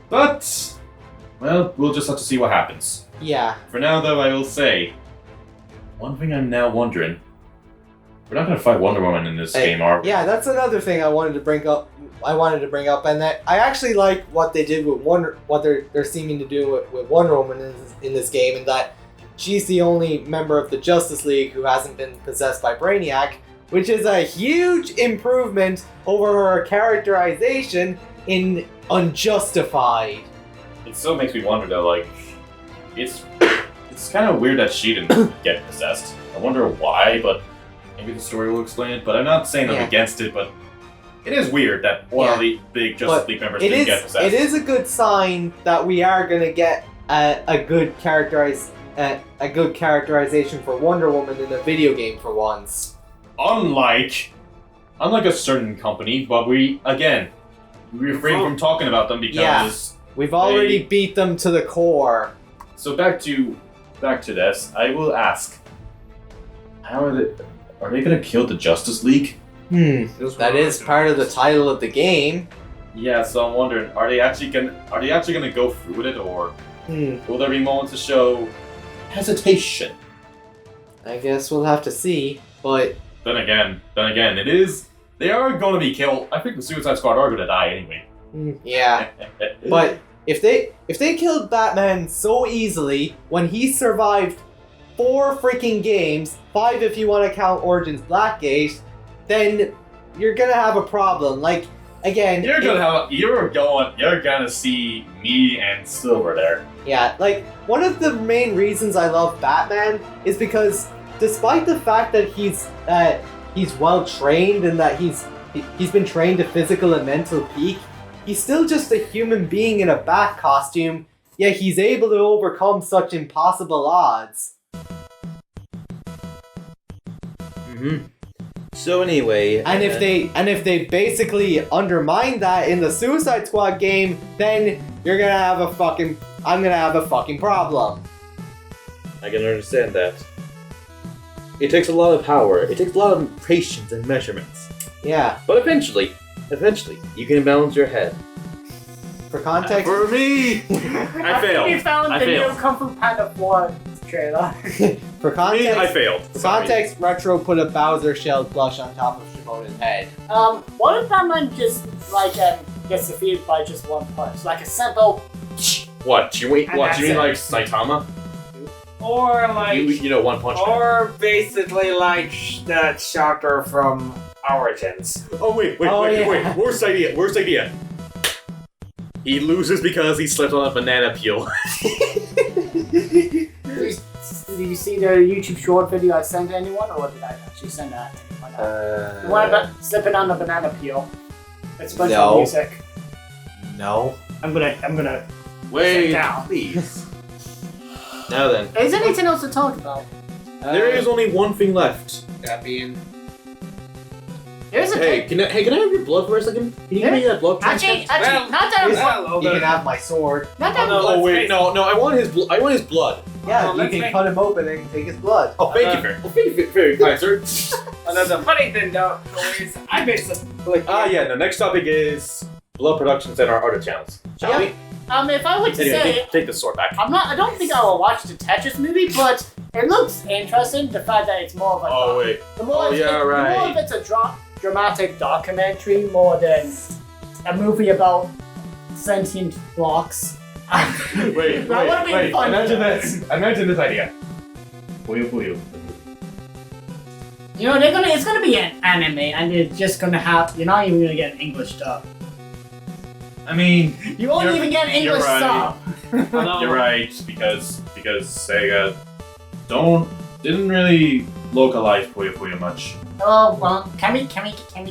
But, well, we'll just have to see what happens. Yeah. For now, though, I will say, one thing I'm now wondering, we're not going to fight Wonder Woman in this game, are we? Yeah, that's another thing I wanted to bring up, and that I actually like what they did with what they're seeming to do with Wonder Woman in this game, and that she's the only member of the Justice League who hasn't been possessed by Brainiac, which is a huge improvement over her characterization in Unjustified. It still makes me wonder, though, like, it's kind of weird that she didn't get possessed. I wonder why, but maybe the story will explain it. But I'm not saying I'm against it, but it is weird that one of the big Justice League members didn't get possessed. It is a good sign that we are going to get a good characterization for Wonder Woman in a video game for once. Unlike a certain company, but we refrain from talking about them because we've already beat them to the core. So back to this, I will ask: are they going to kill the Justice League? That is part of the title of the game. Yeah, so I'm wondering, are they actually gonna go through with it, or will there be moments to show hesitation? I guess we'll have to see, but then again, they are going to be killed. I think the Suicide Squad are going to die anyway. Yeah, but if they killed Batman so easily when he survived 4 freaking games, 5 if you want to count Origins Blackgate, then you're gonna have a problem. Like, again, you're gonna see me and Silver there. Yeah, like, one of the main reasons I love Batman is because despite the fact that he's well trained and that he's been trained to physical and mental peak, he's still just a human being in a bat costume, yet he's able to overcome such impossible odds. So anyway, and if they basically undermine that in the Suicide Squad game, then I'm gonna have a fucking problem. I can understand that. It takes a lot of power. It takes a lot of patience and measurements. Yeah. But eventually, you can balance your head. For context, for me, I failed. You found the new Kung Fu Panda 4 trailer. For context, I failed. For context, Retro put a Bowser shell plush on top of Shimoda's head. What if Batman just gets defeated by just one punch, like a simple? What you mean? Like Saitama? Or like you know, One Punch Man. Or basically like that Shocker from Origins. Oh wait! Worst idea. He loses because he slipped on a banana peel. Did you see the YouTube short video I sent to anyone, or did I actually send that to anyone? The one about slipping on the banana peel. It's a bunch of music. No. I'm gonna wait, down. please. Now then. Is there anything else to talk about? There is only one thing left. That being. There's a Can I have your blood for a second? Can you give me that blood? Actually, not that You can have my sword. Not that No, I want his blood. Yeah, you can cut him open and take his blood. Oh, thank you very kind, sir. Another funny thing though is I made some. The next topic is blood productions and our other channels. Shall we? If I were to say, take the sword back. I don't think I will watch the Tetris movie, but it looks interesting. The fact that it's more of a. The more of it's a dramatic documentary more than a movie about sentient blocks. Wait. Imagine this idea. Puyo. You know, it's gonna be an anime, and you're just gonna have. You're not even gonna get an English dub. I mean, you won't even get an English sub. You're right, because Sega didn't really localize Puyo much. Oh well, can we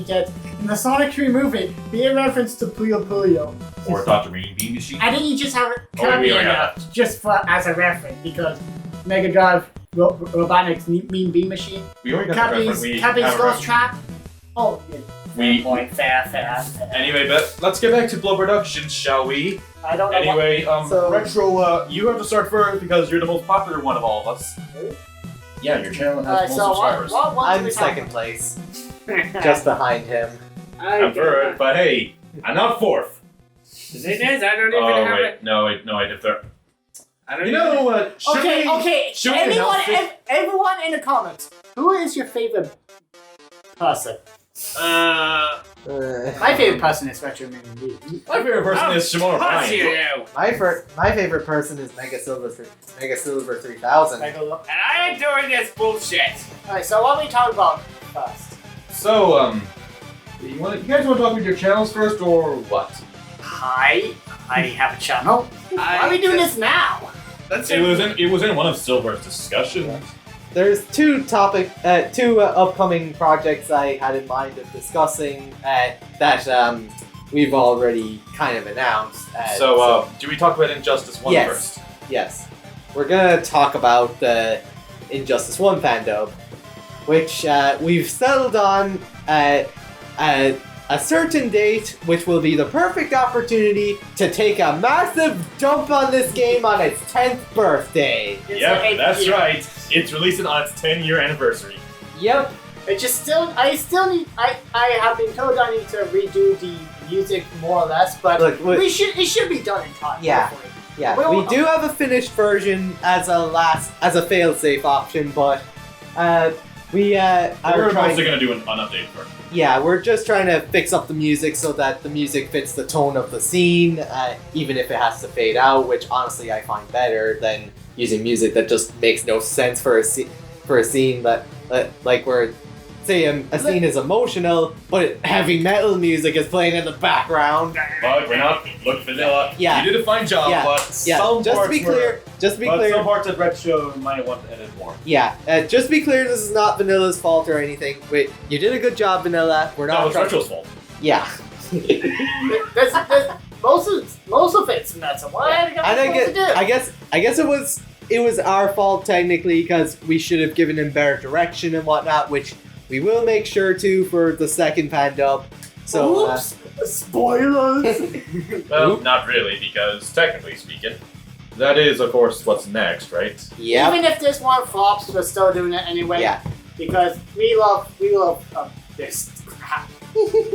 get in the Sonic 3 movie be a reference to Puyo? Or Dr. Mean Bean Machine? I think you just have it. Can be enough just as a reference because Mega Drive robotic mean beam machine. We already got the reference. We Cappy's have a ghost reference. trap. Oh, yeah. We- Boy, fair. Anyway, but let's get back to Blood Productions, shall we? I don't know. Anyway, So- Retro, you have to start first because you're the most popular one of all of us. Really? Yeah, your channel has Alright, most so subscribers. what are I'm we second place, just behind him. I'm third, but hey, I'm not fourth. It is. I don't even Oh have wait, it. no, if they're. I don't You even know what? Okay. should we Anyone, announce it? everyone in the comments, who is your favorite person? My favorite person is Retro Mini B. My favorite person is Shimon Plus you Ryan. know. My favorite person is Mega Silver 3000. Like a lo- And I ain't doing this bullshit. Alright, so what are we talking about first? So, you guys want to talk about your channels first, or what? I have a channel. Why are we doing this now? Let's It was in one of Silver's discussions. There's two upcoming projects I had in mind of discussing that we've already kind of announced. Do we talk about Injustice 1 Yes. first? Yes, we're gonna talk about the Injustice 1 fandom, which we've settled on a certain date, which will be the perfect opportunity to take a massive dump on this game on its 10th birthday. It's Yep, like- that's yeah. right. It's releasing on its 10-year anniversary. Yep. I have been told I need to redo the music more or less, but Look, it should be done in time. Yeah. Hopefully. Yeah, Well, we do have a finished version as a fail-safe option, but we are We're trying. also going to do an updated version. Yeah, we're just trying to fix up the music so that the music fits the tone of the scene, even if it has to fade out, which honestly I find better than using music that just makes no sense for a scene that like where say a scene is emotional, but heavy metal music is playing in the background. But we're not look vanilla. Yeah. You did a fine job, Yeah. but Yeah, some just to parts be clear, some parts of Red Show might want to edit more. Yeah, just to be clear, this is not Vanilla's fault or anything. Wait, you did a good job, Vanilla. We're not. No, it's Retro's fault. Yeah. Most of it's metal. What are you And supposed to do? I guess it was our fault technically because we should have given him better direction and whatnot, which we will make sure to for the second Panda. So Oops! Spoilers! Well, not really, because technically speaking, that is, of course, what's next, right? yeah, Even if this one flops, we're still doing it anyway. yeah, Because we love this crap.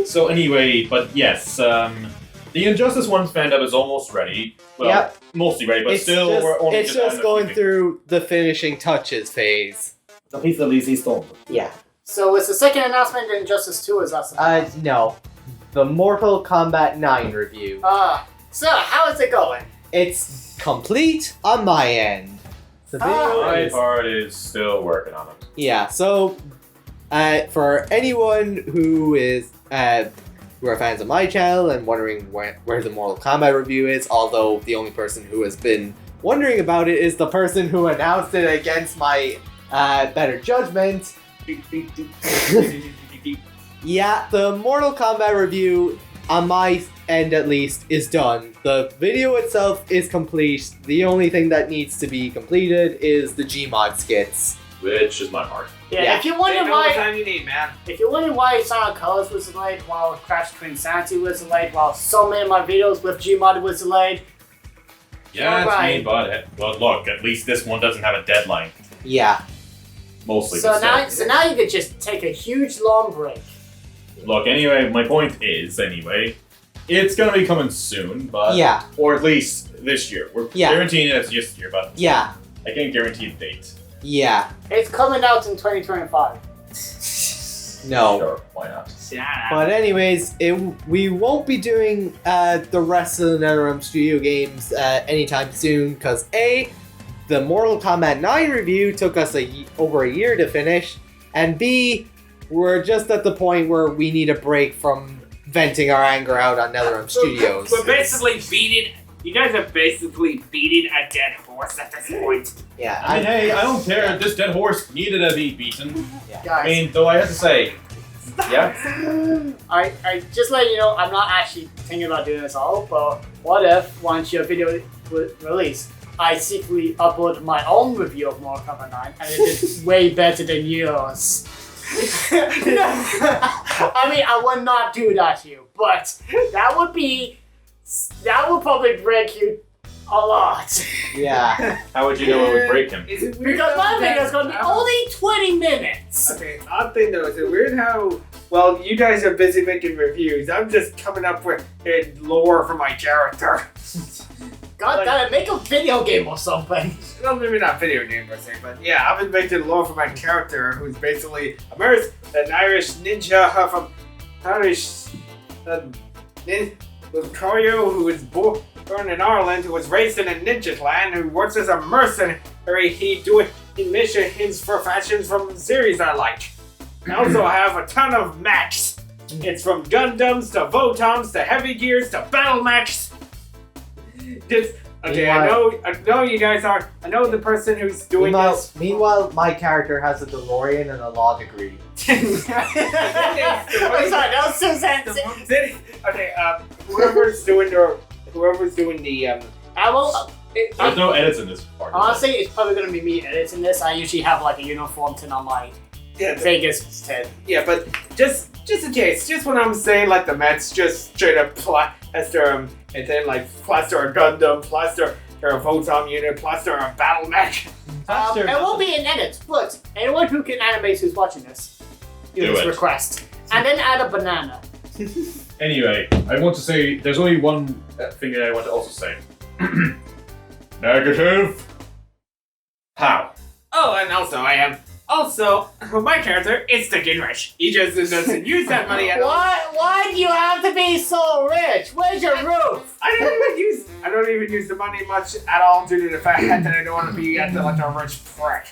So anyway, but yes, the Injustice 1 fandom is almost ready. Well, Yep. mostly ready, but it's still, just, we're only it's just at going the through the finishing touches phase. The piece of easy stone. Yeah. So it's the second announcement in Injustice 2 is us. No, the Mortal Kombat 9 review. So how is it going? It's complete on my end. The video My is- part is still working on it. Yeah, so for anyone who is who are fans of my channel and wondering where the Mortal Kombat review is, although the only person who has been wondering about it is the person who announced it against my better judgment. Yeah, the Mortal Kombat review, on my end at least, is done. The video itself is complete. The only thing that needs to be completed is the Gmod skits. Which is my part. Yeah, if you wonder Take all the why, time you need, man. if you're wondering why Sonic Colors was delayed, while Crash Twin Sanity was delayed, while so many of my videos with Gmod was delayed. Yeah, it's Alright. me, but look, at least this one doesn't have a deadline. Yeah. Mostly. So but still. now you could just take a huge long break. Look, anyway, my point is, it's gonna be coming soon, but Yeah. or at least this year. We're Yeah. guaranteeing it's this year, but Yeah. I can't guarantee the date. Yeah. It's coming out in 2025. No. Sure, why not? But anyways, we won't be doing the rest of the NetherRealm Studio games anytime soon, because A, the Mortal Kombat 9 review took us over a year to finish, and B, we're just at the point where we need a break from venting our anger out on NetherRealm Studios. We're basically beating. You guys are basically beating a dead horse at this point. Yeah. I mean, hey, I don't care. This dead horse needed to be beaten. I Guys, mean, though I have to say, yeah, I just let you know I'm not actually thinking about doing this all, but what if once your video was released, I secretly uploaded my own review of Mortal Kombat 9, and it did way better than yours. I mean, I would not do that to you, but that would probably break you a lot. Yeah. How would you know it would break him? Is it weird Because my though video is that- going to be only 20 minutes. Okay, odd thing though, is it weird how, well, you guys are busy making reviews. I'm just coming up with lore for my character. God damn it, make a video game or something. Well, maybe not video game per se, but yeah, I've been making lore for my character, who's basically an Irish ninja from Irish with Koyo, who was born in Ireland, who was raised in a ninja clan, who works as a mercenary. He missions for fashions from the series I like. I also have a ton of mechs. It's from Gundams to Votoms to heavy gears to battle mechs. Just okay. I know you guys are. I know the person who's doing this. Meanwhile, my character has a DeLorean and a law degree. I'm sorry, that was so sensitive. Okay, whoever's doing the I will. There's no edits in this part. Honestly, it's probably gonna be me editing this. I usually have like a uniform tin on my Vegas tin. Yeah, but just in case, just when I'm saying like the Mets, just straight up plaster them, and then like plaster a Gundam, plaster a Votom unit, plaster a battle mech. It won't be an edit, but anyone who can animate who's watching this, do this it. request. And then add a banana. Anyway, I want to say there's only one thing that I want to also say. Negative. How? Oh, and also my character is sticking rich. He just doesn't use that money at all. Why do you have to be so rich? Where's your roof? I don't even use the money much at all due to the fact that I don't want to be like a rich prick.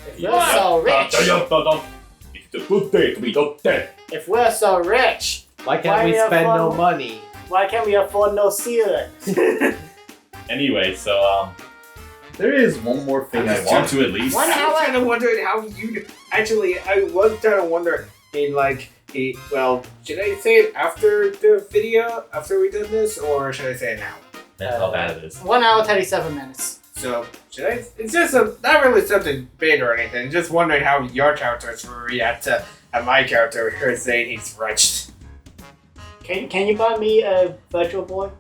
If you're so rich, It's a good day to be not dead. if we're so rich, Why can't we spend no money? why can't we afford no ceiling? Anyway, so there is one more thing I want to at least. 1 I hour. was kind of wondering how you actually. I was kind of wondering in like, well, should I say it after the video, after we done this, or should I say it now? That's how bad it is. 1 hour 37 minutes. So should I? It's just not really something big or anything. Just wondering how your characters react to my character who is saying he's rich. Can you buy me a virtual boy?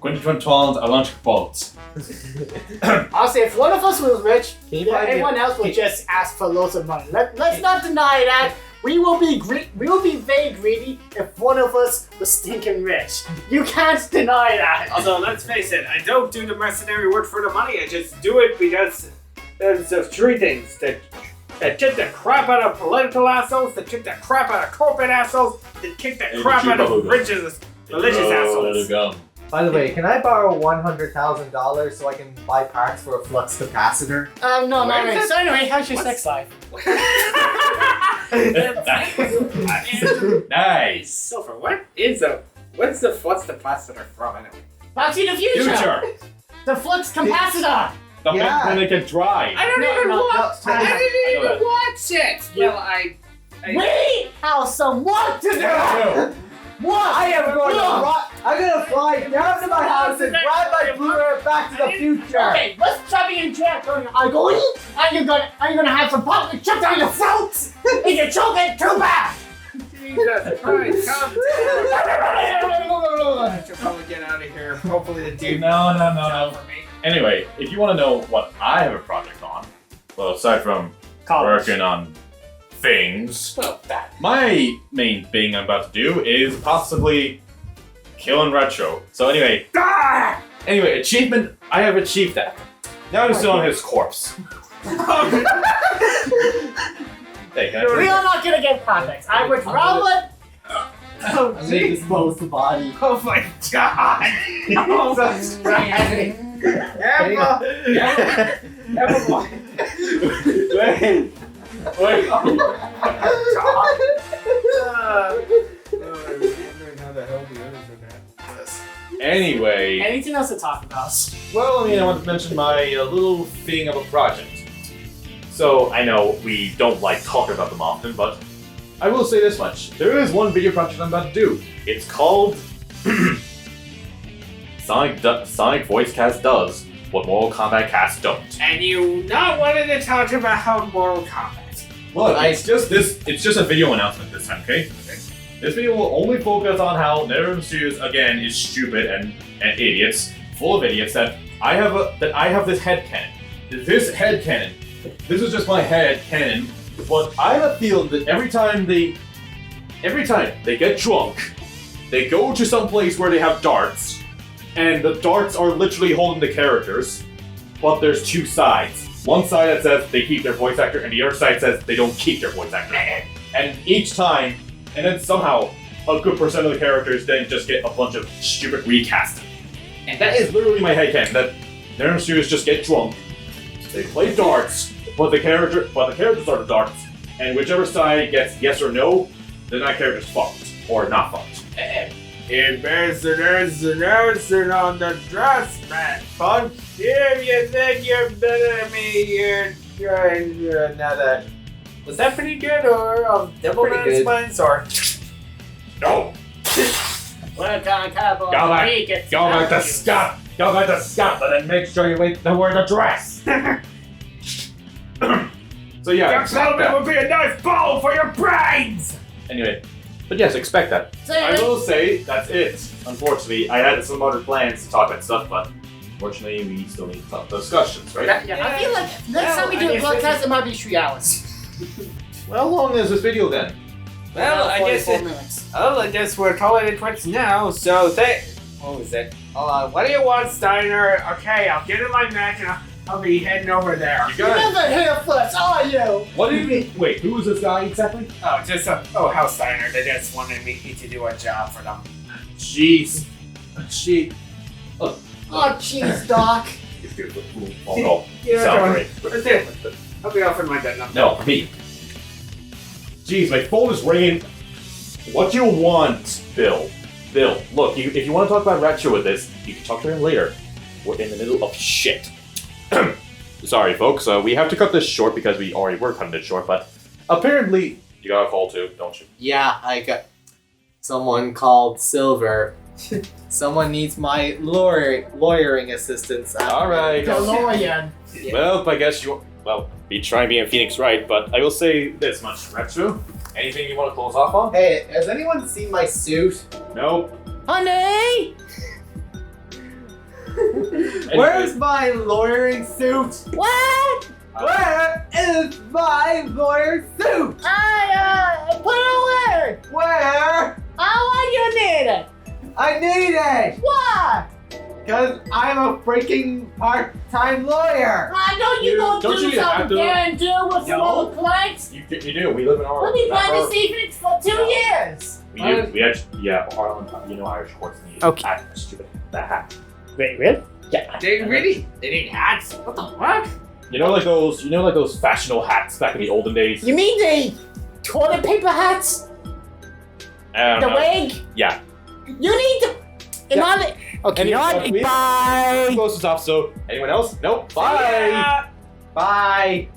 2021, I want boats. Honestly, if one of us was rich, Can you buy me everyone else would just ask for loads of money. Let's not deny that. We will be very greedy if one of us was stinking rich. You can't deny that. Although let's face it, I don't do the mercenary work for the money. I just do it because there's three things that kick the crap out of political assholes, that kick the crap out of corporate assholes, that kick the crap out of religious assholes. By the way, can I borrow $100,000 so I can buy parts for a flux capacitor? No. So anyway, how's your sex life? Nice. So for what's the capacitor from anyway? Back to the future. The flux capacitor. The Yeah. when they can drive. I didn't even watch it. Yeah. Well, I We have some work to do. What? I'm gonna fly down to my house and ride my Blu-ray back to the future. Okay, let's jumping in jail. I'm going, and you're gonna have some public shut down your throat. If you choke it, too bad. Jesus Christ, come down. I should probably get out of here. Hopefully the dude. No. For me. Anyway, if you want to know what I have a project on, well, aside from working on things, Well, that. my main thing I'm about to do is possibly killing Retro. So anyway, achievement, I have achieved that. Now I'm still on his corpse. Hey, can I We are not gonna give context. I would rather. I'm gonna dispose the body. Oh my God! Oh, So dramatic. Emma, boy. Wait. I'm wondering how the hell the others are gonna this. Anyway, Anything else to talk about? well, I want to mention my little thing of a project. So, I know we don't like talking about them often, but I will say this much. There is one video project I'm about to do. It's called Sonic voice cast does what Mortal Kombat cast don't. And you not wanted to talk about how Mortal Kombat. Look, it's just a video announcement this time, okay? This video will only focus on how NetherRealm Studios again is stupid and idiots, full of idiots that I have this headcanon. This headcanon. This is just my headcanon, but I have a feeling that every time they get drunk, they go to some place where they have darts, and the darts are literally holding the characters, but there's two sides. One side that says they keep their voice actor, and the other side says they don't keep their voice actor. And each time, and then somehow, a good percent of the characters then just get a bunch of stupid recasting. And that is literally my headcanon, that NetherRealm Studios just get drunk, they play darts, but the characters are the darts, and whichever side gets yes or no, then that character's fucked, or not fucked. Ambassadors on the dress, man. Fuck you, you think you're better than me, you're trying to another. Was that pretty good, or Devilman's Mines, or? No! Welcome, cowboy. Go back to Scotland and make sure you wear the dress! So yeah, That settlement would be a nice ball for your brains! anyway. But yes, expect that. I will say, that's it. Unfortunately, I had some other plans to talk about stuff, but unfortunately, we still need some discussions, right? Yeah, I feel like next time we do a podcast, it might be 3 hours. Well, how long is this video then? Well, I guess 44 minutes. I guess we're calling it quits now, so what was it? Hold on, what do you want, Steiner? Okay, I'll get in my Mac and I'll be heading over there. You You're got it. never here first, are you? What do you mean? Wait, who is this guy exactly? Oh, House Steiner, they just wanted me to do a job for them. Jeez. Gee. Oh, jeez, Doc. Oh no. Yeah, Sound go great. That's it. I'll be offering my debt number. No, me. Jeez, my phone is ringing. What do you want, Bill? Bill, look, if you want to talk about retro with this, you can talk to him later. We're in the middle of shit. Sorry, folks. We have to cut this short because we already were cutting it short, but apparently you got a call too, don't you? Yeah, I got someone called Silver. Someone needs my lawyering assistance. All right. DeLorean. Well, I guess be trying being Phoenix right, but I will say this much, retro. Anything you want to close off on? Hey, has anyone seen my suit? No. Honey! Where's my lawyering suit? What? Where is my lawyer suit? Put it away! Where? Why you need it? I need it! Why? Because I'm a freaking part-time lawyer! I know you gonna Don't do you have something to- there and deal with some No. other planks. You do. We live in Ireland. We've been playing this evening for 2 years. We actually, yeah, Ireland, you know Irish courts need Okay. stupid, that hat. Wait, really? Yeah. They need hats? What the fuck? You know like those fashionable hats back in the olden days? You mean the toilet paper hats? I don't The know. wig? Yeah. You need to... Okay, you know what? Bye! Close this off, so anyone else? Nope. Bye! Yeah. Bye!